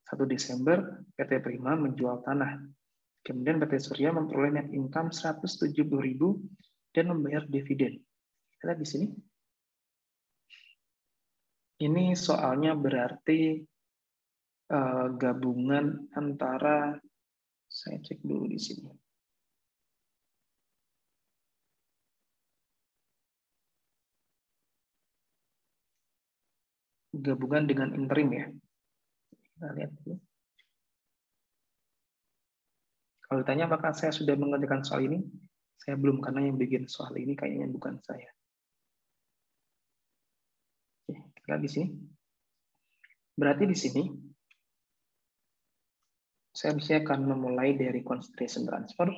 1 Desember PT Prima menjual tanah. Kemudian PT Surya memperoleh net income 170.000 dan membayar dividen. Kita lihat di sini. Ini soalnya berarti gabungan antara, saya cek dulu di sini. Gabungan dengan interim ya. Kita lihat dulu. Kalau ditanya apakah saya sudah mengerjakan soal ini, saya belum, karena yang bikin soal ini kayaknya bukan saya. Oke, kita lihat di sini. Berarti di sini saya bisa akan memulai dari consideration transfer,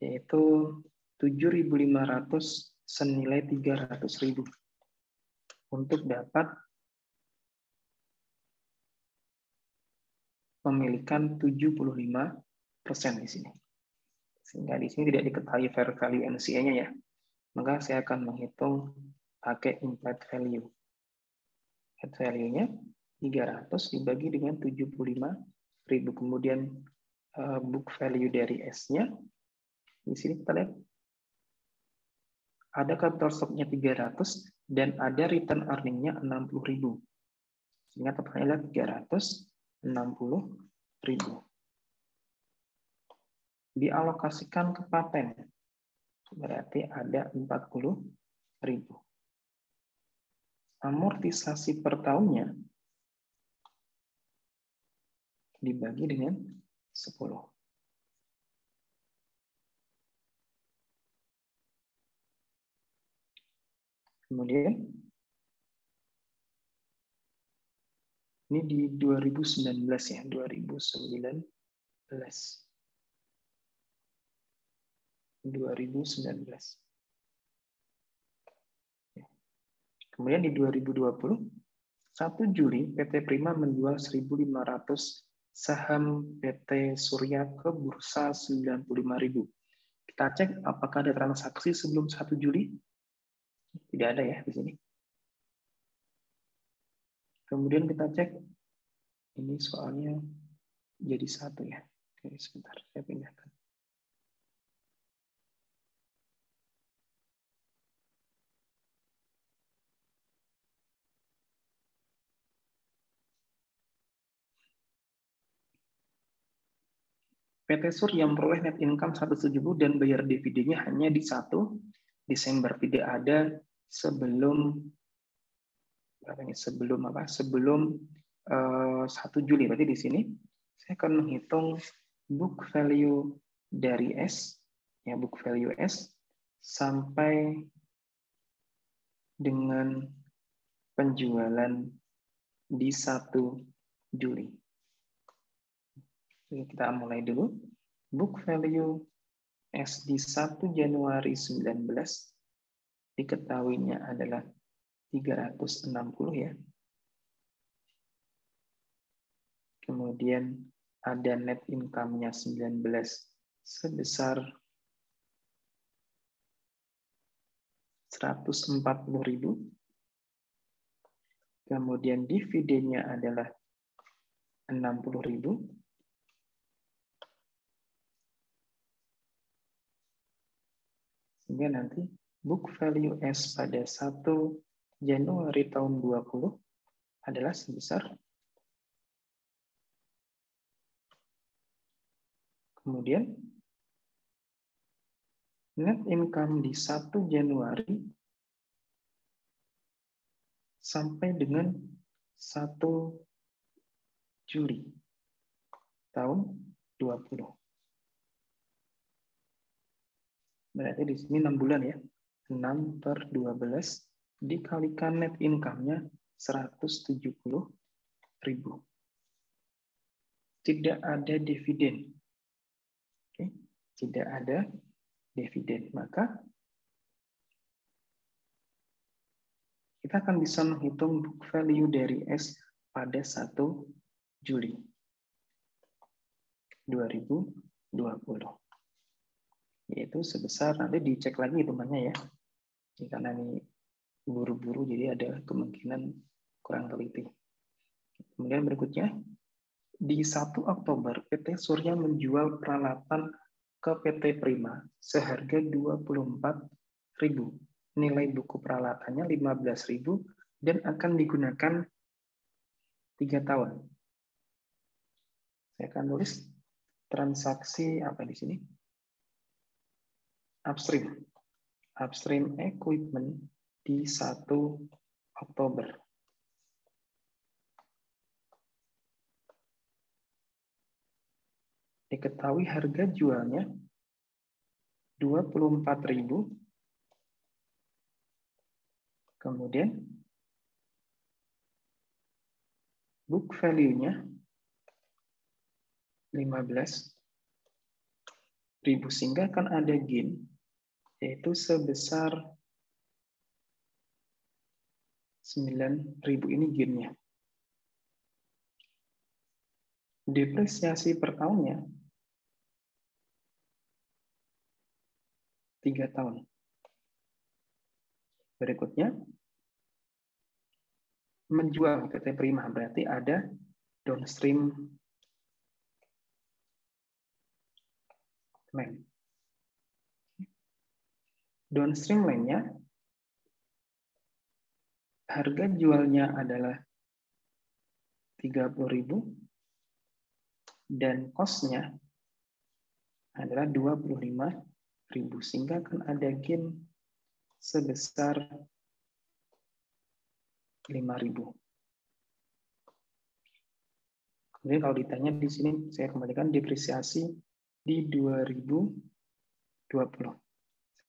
yaitu 7.500 senilai 300.000 untuk dapat memilikan 75% di sini. Sehingga di sini tidak diketahui fair value NCA-nya ya. Maka saya akan menghitung pakai implied value. Implied value-nya 300 dibagi dengan 75.000. Kemudian book value dari S-nya. Di sini kita lihat ada capital stock-nya 300 dan ada return earning-nya 60.000. Sehingga totalnya 360.000. Dialokasikan ke paten. Berarti ada 40.000. Amortisasi per tahunnya dibagi dengan 10. Kemudian ini di 2019 ya, 2019. Kemudian di 2020, 1 Juli PT Prima menjual 1.500 saham PT Surya ke bursa 95.000. Kita cek apakah ada transaksi sebelum 1 Juli. Tidak ada ya di sini. Kemudian kita cek, ini soalnya jadi 1 ya. Oke, sebentar, saya pindahkan. PT Surya memperoleh net income 170 dan bayar dividennya hanya di 1 Desember. Tidak ada sebelum Sebelum 1 Juli. Berarti di sini saya akan menghitung book value dari S, ya book value S sampai dengan penjualan di 1 Juli. Jadi kita mulai dulu. Book value S di 1 Januari 19 diketahuinya adalah 360 ya. Kemudian ada net income-nya 19 sebesar 140.000. Kemudian dividennya adalah 60.000. Sehingga nanti book value S pada 1 Januari tahun 20 adalah sebesar, kemudian net income di 1 Januari sampai dengan 1 Juli tahun 20. Berarti di sini 6 bulan ya. 6/12 dikalikan net income-nya 170.000. Tidak ada dividen. Oke, tidak ada dividen. Maka kita akan bisa menghitung book value dari S pada 1 Juli 2020. Yaitu sebesar, nanti dicek lagi hitungannya ya. Karena ini buru-buru, jadi ada kemungkinan kurang teliti. Kemudian berikutnya, di 1 Oktober, PT Surya menjual peralatan ke PT Prima seharga 24.000. Nilai buku peralatannya 15.000 dan akan digunakan 3 tahun. Saya akan tulis transaksi apa di sini? Upstream equipment di 1 Oktober. Diketahui harga jualnya 24.000. Kemudian book value-nya 15.000, sehingga akan ada gain, yaitu sebesar 9.000. Ini gain-nya. Depresiasi per tahunnya 3 tahun. Berikutnya, menjual PT Prima, berarti ada downstream land. Downstream land-nya, harga jualnya adalah 30.000 dan cost-nya adalah 25.000, sehingga akan ada gain sebesar 5.000. Kemudian kalau ditanya di sini, saya kembalikan depresiasi di 2020.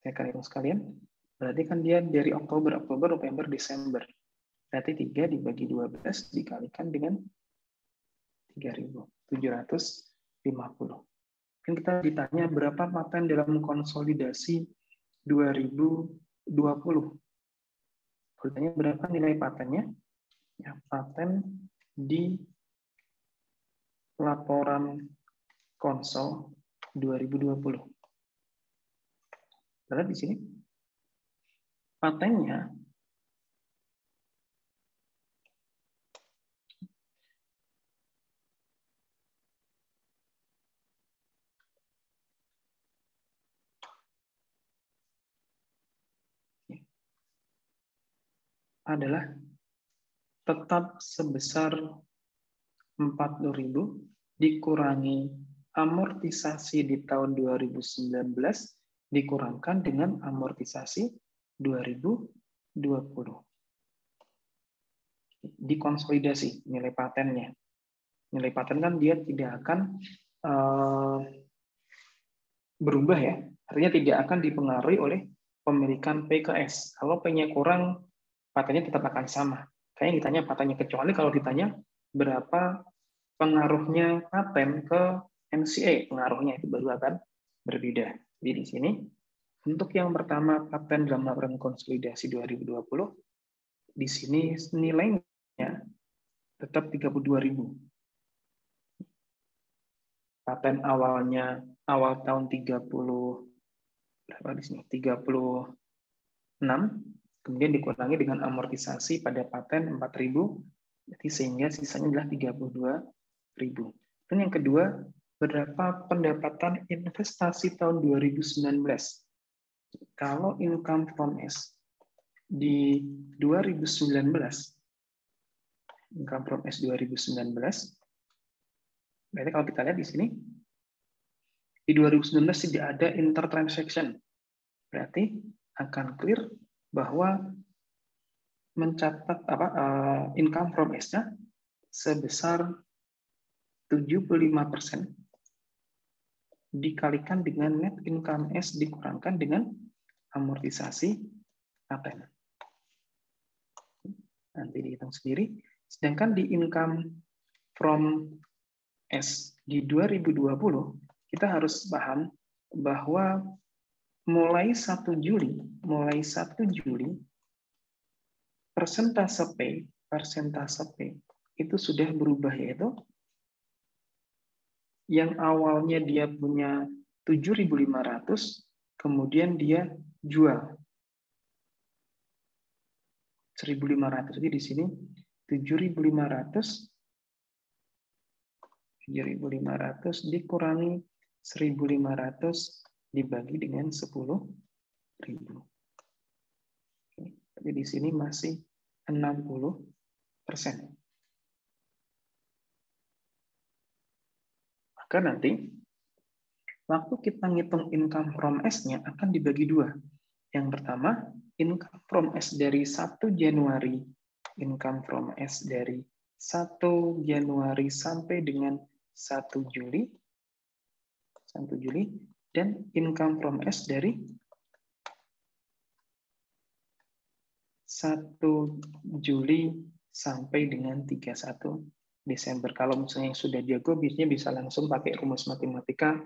Saya akan hitung sekalian. Berarti kan dia dari Oktober, November, Desember. Berarti 3 dibagi 12 dikalikan dengan 3.750. Kan kita ditanya berapa paten dalam konsolidasi 2020. Bertanya berapa nilai patennya? Ya, paten di laporan konsol 2020. Lihat di sini. Patennya adalah tetap sebesar 40.000 dikurangi amortisasi di tahun 2019 dikurangkan dengan amortisasi 2020. Dikonsolidasi nilai patennya. Nilai paten kan dia tidak akan berubah ya. Artinya tidak akan dipengaruhi oleh pemilikan PKS. Kalau P-nya kurang, patennya tetap akan sama. Kayaknya ditanya patennya, kecuali kalau ditanya berapa pengaruhnya paten ke NCA, pengaruhnya itu baru akan berbeda. Jadi di sini, untuk yang pertama paten dalam laporan konsolidasi 2020, di sini nilainya tetap 32.000. Paten awalnya awal tahun 36, kemudian dikurangi dengan amortisasi pada paten 4.000, jadi sehingga sisanya adalah 32.000. Dan yang kedua, berapa pendapatan investasi tahun 2019? Kalau income from S di 2019, income from S 2019, berarti kalau kita lihat di sini, di 2019 tidak ada intertransaction. Berarti akan clear bahwa mencatat income from S-nya sebesar 75% dikalikan dengan net income S dikurangkan dengan amortisasi paten. Nanti dihitung sendiri. Sedangkan di income from S di 2020, kita harus paham bahwa mulai 1 Juli persentase P itu sudah berubah, yaitu yang awalnya dia punya 7.500, kemudian dia jual 1.500. Jadi di sini 7.500 dikurangi 1.500 dibagi dengan 10.000. Jadi di sini masih 60%. Maka nanti waktu kita ngitung income from S-nya akan dibagi dua. Yang pertama, income from S dari 1 Januari, income from S dari 1 Januari sampai dengan 1 Juli, dan income from S dari 1 Juli sampai dengan 31 Desember. Kalau misalnya yang sudah jago, biasanya bisa langsung pakai rumus matematika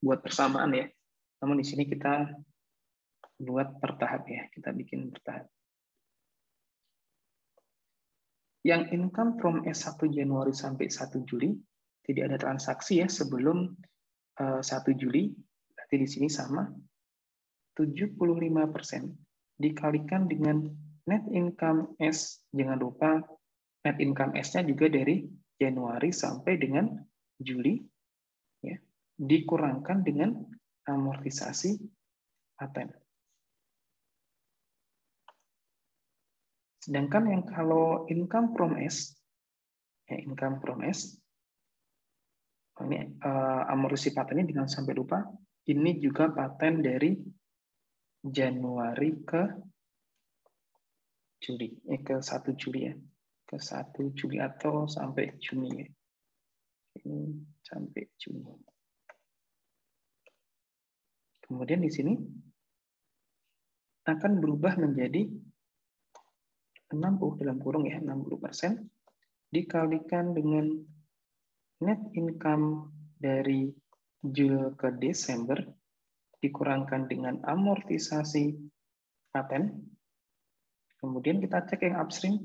buat persamaan ya. Namun di sini kita buat bertahap ya, kita bikin bertahap. Yang income from S1 Januari sampai 1 Juli tidak ada transaksi ya sebelum 1 Juli. Berarti di sini sama 75% dikalikan dengan net income S. Jangan lupa net income S-nya juga dari Januari sampai dengan Juli, ya, dikurangkan dengan amortisasi paten. Sedangkan yang kalau income from S, ini amortisasi patennya jangan sampai lupa, ini juga paten dari Januari ke Juli, ke 1 Juli ya. Ke 1 Juli atau sampai Juni ya. Ini sampai Juni. Kemudian di sini akan berubah menjadi 60 dalam kurung ya, 60% dikalikan dengan net income dari Juli ke Desember dikurangkan dengan amortisasi paten. Kemudian kita cek yang upstream,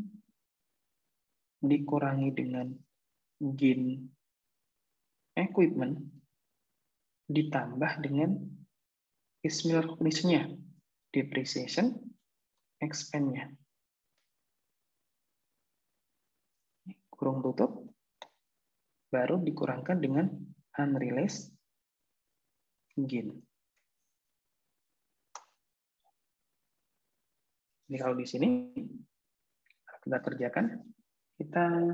dikurangi dengan gain equipment, ditambah dengan ismil recognition-nya, depreciation expense-nya. Kurung tutup, baru dikurangkan dengan unrealized gain. Jadi kalau di sini kita kerjakan, kita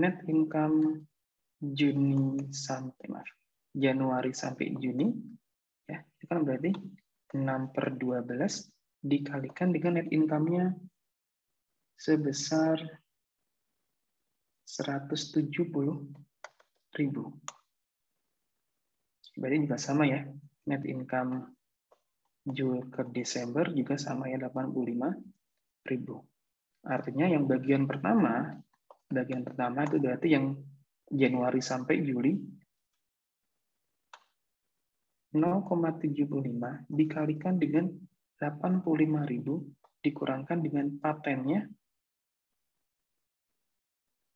net income Januari sampai Juni, ya, itu kan berarti 6/12 dikalikan dengan net income-nya sebesar 170.000. Berarti juga sama ya, net income Juli ke Desember juga sama ya, 85.000. Artinya yang bagian pertama itu berarti yang Januari sampai Juli 0,75 dikalikan dengan 85.000 dikurangkan dengan patennya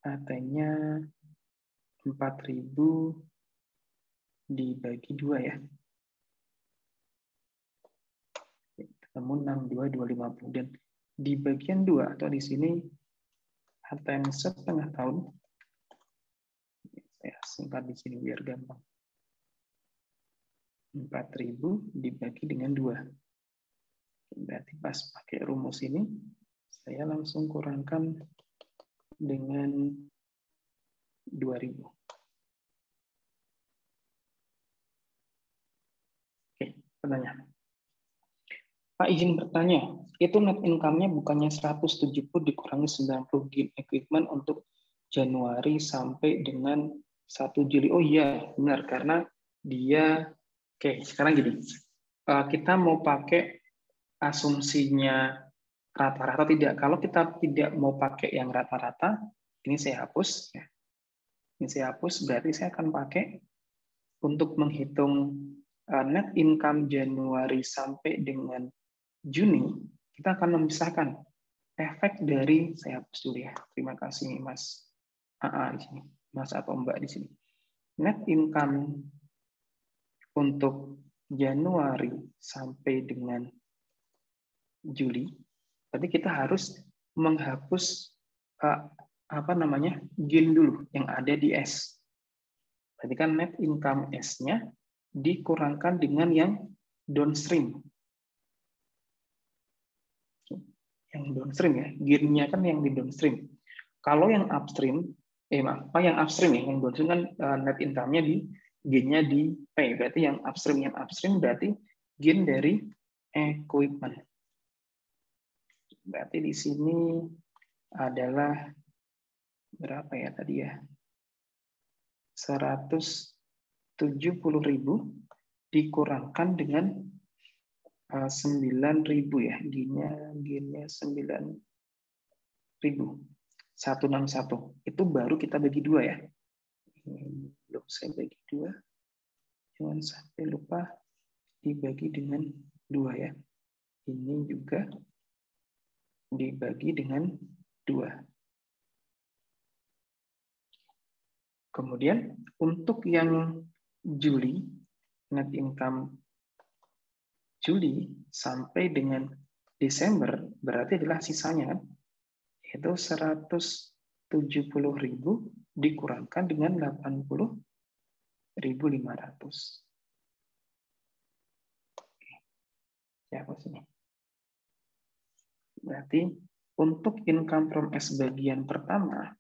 4.000 dibagi 2 ya. Ketemu 62.250 dan di bagian 2 atau di sini ATM setengah tahun. Saya singkat di sini biar gampang. 4.000 dibagi dengan 2. Berarti pas pakai rumus ini, saya langsung kurangkan dengan 2.000. Oke, pertanyaan. Pak izin bertanya, itu net income-nya bukannya 170 dikurangi 90 gain equipment untuk Januari sampai dengan 1 Juli. Oh iya, benar. Karena dia, oke, sekarang gini. kita mau pakai asumsinya rata-rata tidak. Kalau kita tidak mau pakai yang rata-rata, ini saya hapus. Ya. Ini saya hapus, berarti saya akan pakai untuk menghitung net income Januari sampai dengan Juni, kita akan memisahkan efek dari, saya hapus dulu ya. Terima kasih Mas AA di sini, Mas atau Mbak di sini. Net income untuk Januari sampai dengan Juli, berarti kita harus menghapus gain dulu yang ada di S. Berarti kan net income S-nya dikurangkan dengan yang downstream. Yang downstream ya, gain-nya kan yang di downstream. Kalau yang upstream, yang upstream ya, yang downstream kan net income-nya di gain-nya di P. Berarti yang upstream berarti gain dari equipment. Berarti di sini adalah berapa ya tadi ya? 170.000 dikurangkan dengan 9.000 ya. Gainnya 9.000. 161. Itu baru kita bagi dua ya. Belum saya bagi dua. Jangan sampai lupa dibagi dengan 2 ya. Ini juga dibagi dengan 2. Kemudian untuk yang Juli, net income Juli sampai dengan Desember berarti adalah sisanya kan? Yaitu 170.000 dikurangkan dengan 80.500. Ya, sini. Berarti untuk income from S bagian pertama,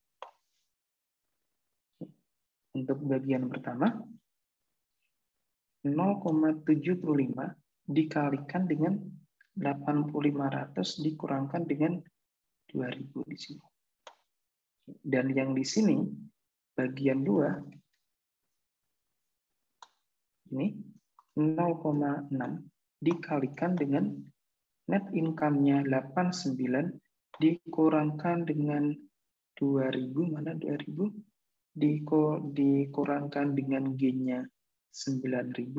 (0,75) dikalikan dengan 8.500 dikurangkan dengan 2.000 di sini. Dan yang di sini bagian 2 ini 0,6 dikalikan dengan net income-nya 89 dikurangkan dengan 2.000, mana 2.000? Dikurangkan dengan gain-nya 9.000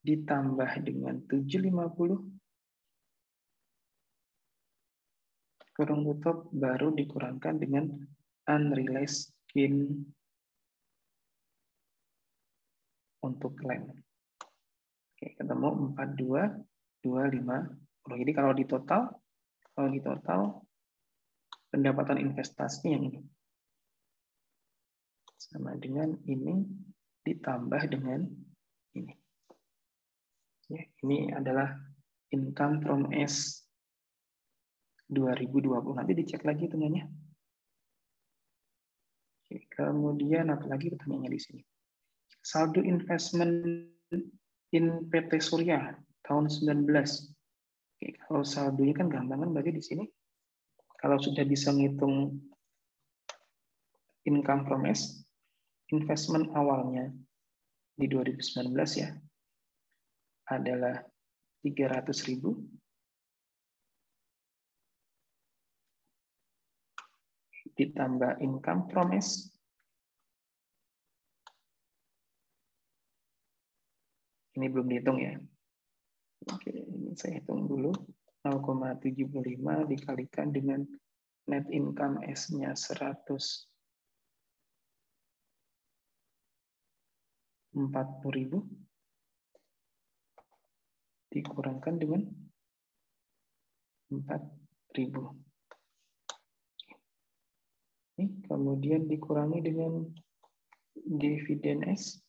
ditambah dengan 750 kurung tutup baru dikurangkan dengan unrealized gain untuk land. Oke, ketemu 42.250. Jadi kalau di total pendapatan investasi yang ini sama dengan ini ditambah dengan ini. Ya, ini adalah income from S 2020. Nanti dicek lagi hitungannya. Oke, kemudian apa lagi pertanyaannya di sini? Saldo investment in PT Surya tahun 19. Oke, kalau saldonya kan gampang kan bagi di sini. Kalau sudah bisa ngitung income from S, investment awalnya di 2019 ya adalah 300.000 ditambah income from S ini belum dihitung ya. Oke, ini saya hitung dulu. 0,75 dikalikan dengan net income S-nya 140.000 dikurangkan dengan 4.000. Ini kemudian dikurangi dengan dividen S.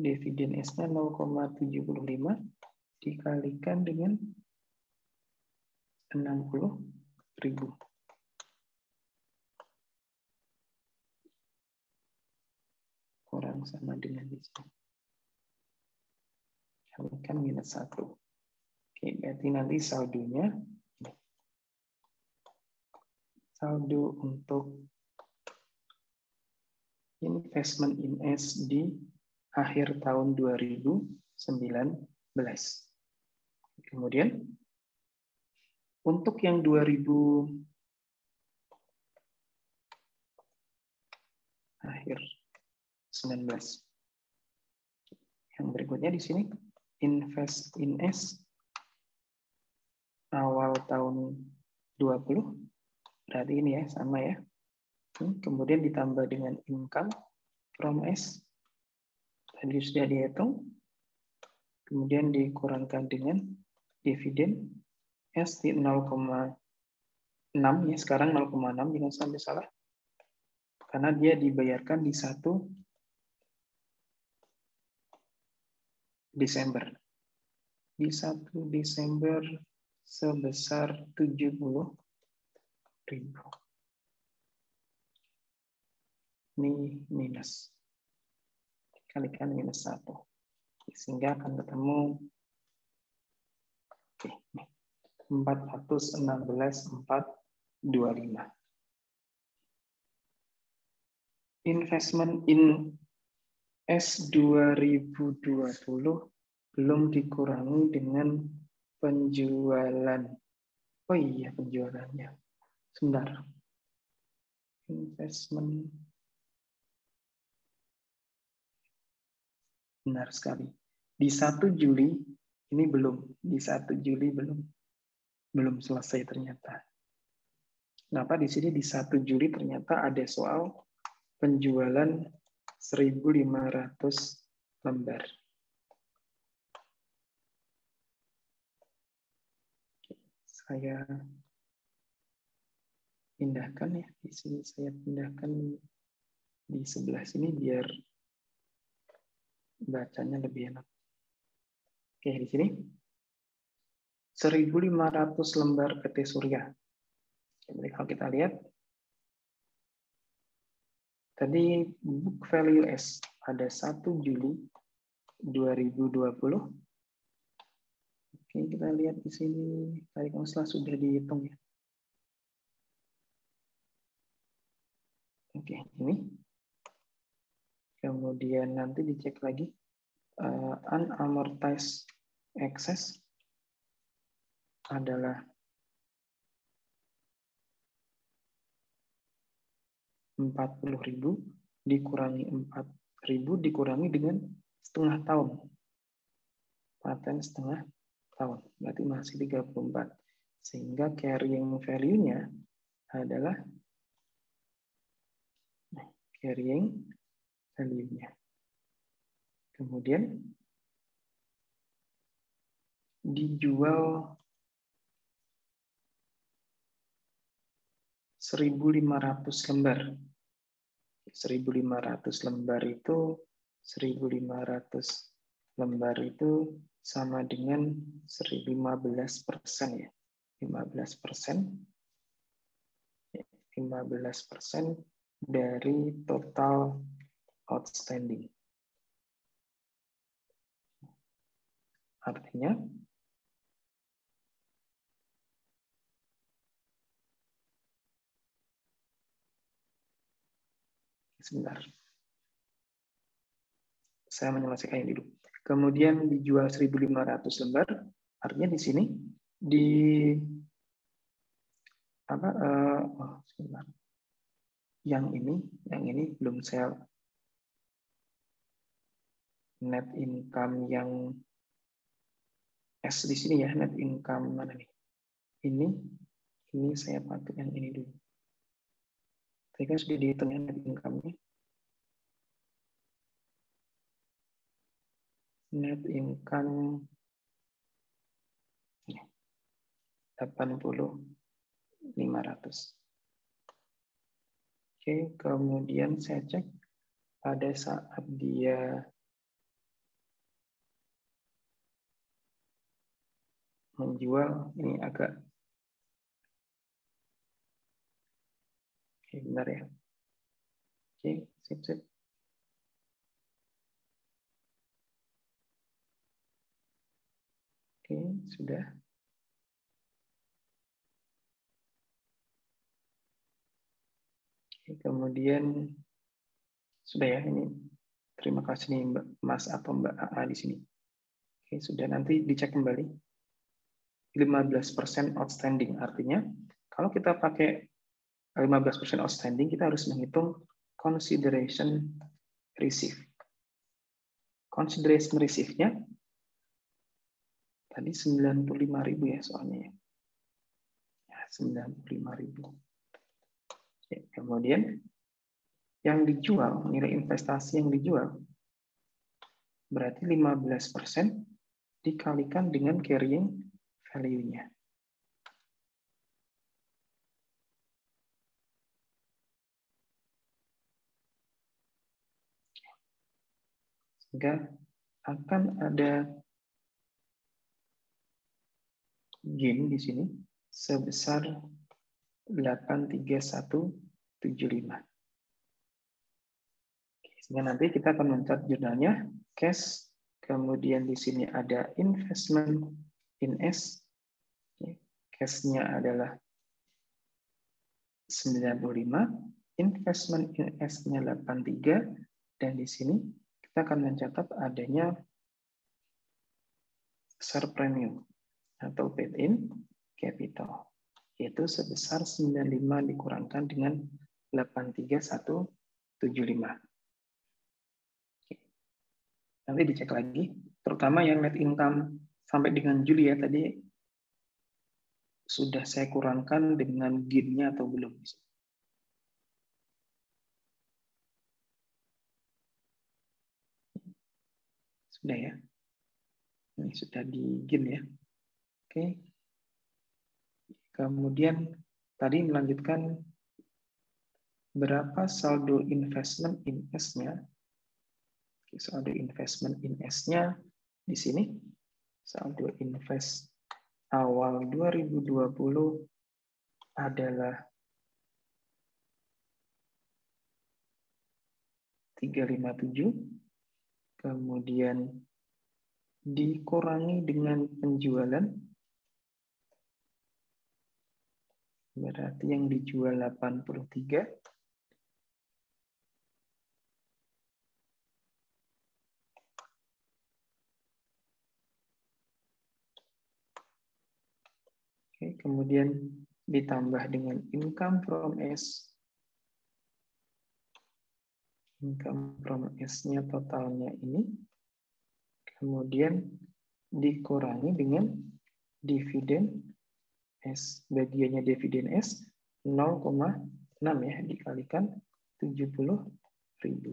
Dividen S-nya 0,75 dikalikan dengan 60.000. Kurang sama dengan di sini. Kalikan minus 1. Oke, berarti nanti saldonya saldo untuk investment in S di akhir tahun 2019 Kemudian untuk yang 2000 akhir 19. Yang berikutnya di sini invest in S awal tahun 20, berarti ini ya sama ya. Kemudian ditambah dengan income from S, tadi sudah dihitung. Kemudian dikurangkan dengan dividen S di 0,6 ya, sekarang 0,6 jangan sampai salah. Karena dia dibayarkan di 1 Desember. Di 1 Desember sebesar 70.000. Ini minus. Kalikan minus 1. Sehingga akan ketemu 416.425. Investment in S 2020 belum dikurangi dengan penjualan. Oh iya, penjualannya. Sebentar. Investment. Benar sekali. Di 1 Juli ini belum. Di 1 Juli belum selesai ternyata. Kenapa di sini di 1 Juli ternyata ada soal penjualan 1.500 lembar. Saya pindahkan ya. Di sini saya pindahkan di sebelah sini biar bacanya lebih enak. Oke, di sini 1.500 lembar PT Surya. Jadi kalau kita lihat tadi book value S pada 1 Juli 2020. Oke, kita lihat di sini tadi kalau sudah dihitung ya. Oke, ini. Kemudian nanti dicek lagi unamortized excess adalah 40.000 dikurangi 4.000 dikurangi dengan setengah tahun. Paten setengah tahun, berarti masih 34. Sehingga carrying value-nya adalah carrying value-nya. Kemudian dijual 1.500 lembar. 1.500 lembar itu 1.500 lembar itu sama dengan 15% ya. 15% dari total outstanding. Artinya sebentar. Saya menyelesaikan ini dulu. Kemudian dijual 1.500 lembar, artinya di sini sebentar. Yang ini belum saya net income yang S di sini ya, net income mana nih? Ini saya pakai yang ini dulu. Tadi kan sudah dihitung ya net income-nya. Net income 80.500. Oke, kemudian saya cek pada saat dia menjual, ini agak benar ya. Oke, sip. Oke, sudah. Oke, kemudian sudah ya ini. Terima kasih nih Mas atau Mbak AA di sini. Oke, sudah, nanti dicek kembali. 15% outstanding, artinya kalau kita pakai 15% outstanding, kita harus menghitung consideration receive. Consideration receive-nya tadi 95.000 ya soalnya. Ya, 95.000. Ya, kemudian yang dijual, nilai investasi yang dijual, berarti 15% dikalikan dengan carrying value-nya. Sehingga akan ada gain di sini sebesar 83175. Sehingga nanti kita akan mencatat jurnalnya cash, kemudian di sini ada investment in S, cash-nya adalah 95, investment in S-nya 83, dan di sini kita akan mencatat adanya share premium atau paid in capital, yaitu sebesar 95 dikurangkan dengan 83175. Nanti dicek lagi, terutama yang net income sampai dengan Juli ya, tadi sudah saya kurangkan dengan gain-nya atau belum. Sudah ya. Ini sudah di gain ya. Oke. Kemudian tadi melanjutkan berapa saldo investment in S-nya. Saldo investment in S-nya di sini. Saldo invest awal 2020 adalah 357. Kemudian dikurangi dengan penjualan, berarti yang dijual 83. Oke, kemudian ditambah dengan income from S. Income from S-nya totalnya ini. Kemudian dikurangi dengan dividen S. Bagiannya dividen S 0,6 ya, dikalikan 70.000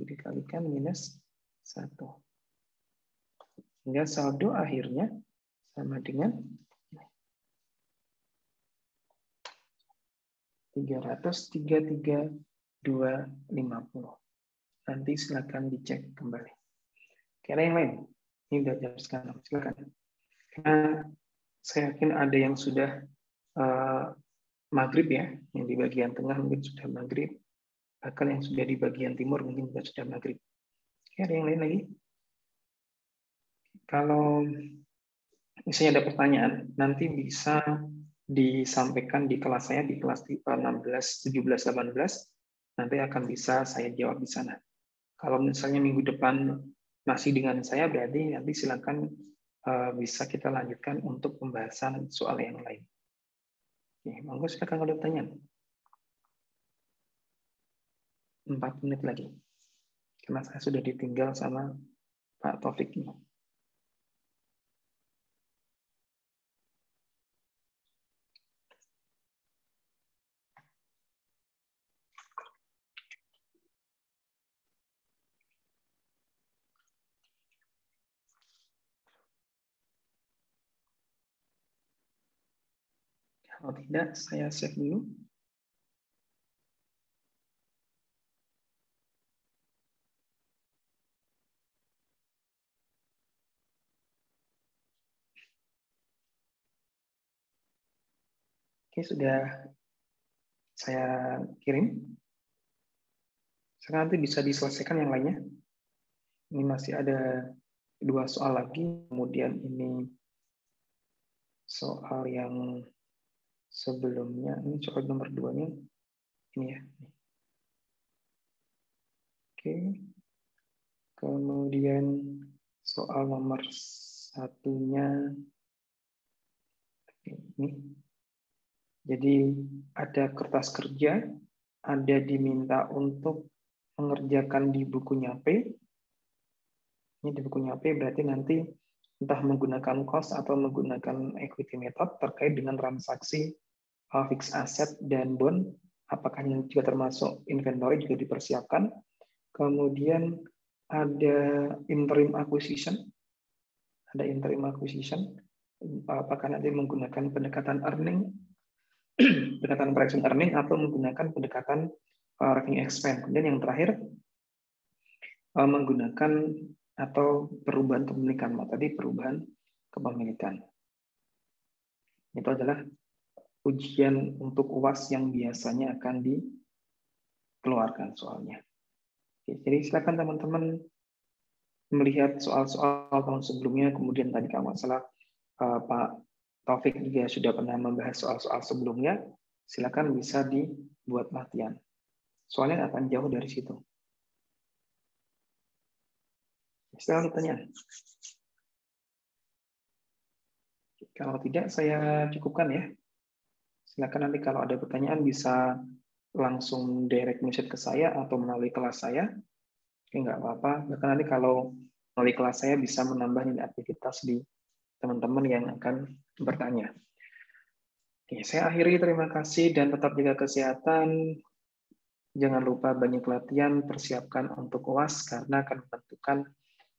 dikalikan minus 1. Sehingga saldo akhirnya sama dengan 333.250. Nanti silakan dicek kembali. Oke, ada yang lain? Ini udah jam sekarang, silakan. Karena saya yakin ada yang sudah maghrib ya, yang di bagian tengah mungkin sudah maghrib, bahkan yang sudah di bagian timur mungkin juga sudah maghrib. Oke, ada yang lain lagi? Kalau misalnya ada pertanyaan, nanti bisa disampaikan di kelas saya, di kelas 16, 17, 18, nanti akan bisa saya jawab di sana. Kalau misalnya minggu depan masih dengan saya, berarti nanti silakan bisa kita lanjutkan untuk pembahasan soal yang lain. Oke, monggo silakan kalau ada pertanyaan. 4 menit lagi. Karena saya sudah ditinggal sama Pak Taufik ini. Kalau tidak, saya save dulu. Oke, sudah saya kirim. Sekarang nanti bisa diselesaikan yang lainnya. Ini masih ada 2 soal lagi. Kemudian ini soal yang sebelumnya. Ini soal nomor 2-nya. Ini ya. Oke. Kemudian soal nomor Satunya ini. Jadi ada kertas kerja, ada diminta untuk mengerjakan di bukunya P. Ini di bukunya P berarti nanti entah menggunakan cost atau menggunakan equity method terkait dengan transaksi fixed asset dan bond, apakah yang juga termasuk inventory juga dipersiapkan. Kemudian ada interim acquisition, apakah nanti menggunakan pendekatan earning, pendekatan pricing earning atau menggunakan pendekatan revenue expense. Kemudian yang terakhir menggunakan atau perubahan kepemilikan, tadi perubahan kepemilikan. Itu adalah ujian untuk UAS yang biasanya akan dikeluarkan soalnya. Oke, jadi silakan teman-teman melihat soal-soal tahun sebelumnya, kemudian tadi kalau nggak salah Pak Taufik juga sudah pernah membahas soal-soal sebelumnya, silakan bisa dibuat latihan. Soalnya akan jauh dari situ. Silakan pertanyaan. Kalau tidak, saya cukupkan ya. Silakan nanti kalau ada pertanyaan bisa langsung direct message ke saya atau melalui kelas saya. Oke, nggak apa-apa. Bahkan nanti kalau melalui kelas saya bisa menambah nilai aktivitas di teman-teman yang akan bertanya. Oke, saya akhiri. Terima kasih dan tetap jaga kesehatan. Jangan lupa banyak latihan, persiapkan untuk UAS karena akan menentukan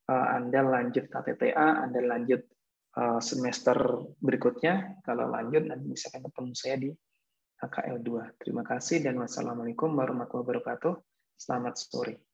Anda lanjut KTTA, Anda lanjut semester berikutnya. Kalau lanjut, nanti bisa ketemu saya di HKL 2. Terima kasih dan wassalamualaikum warahmatullahi wabarakatuh. Selamat sore.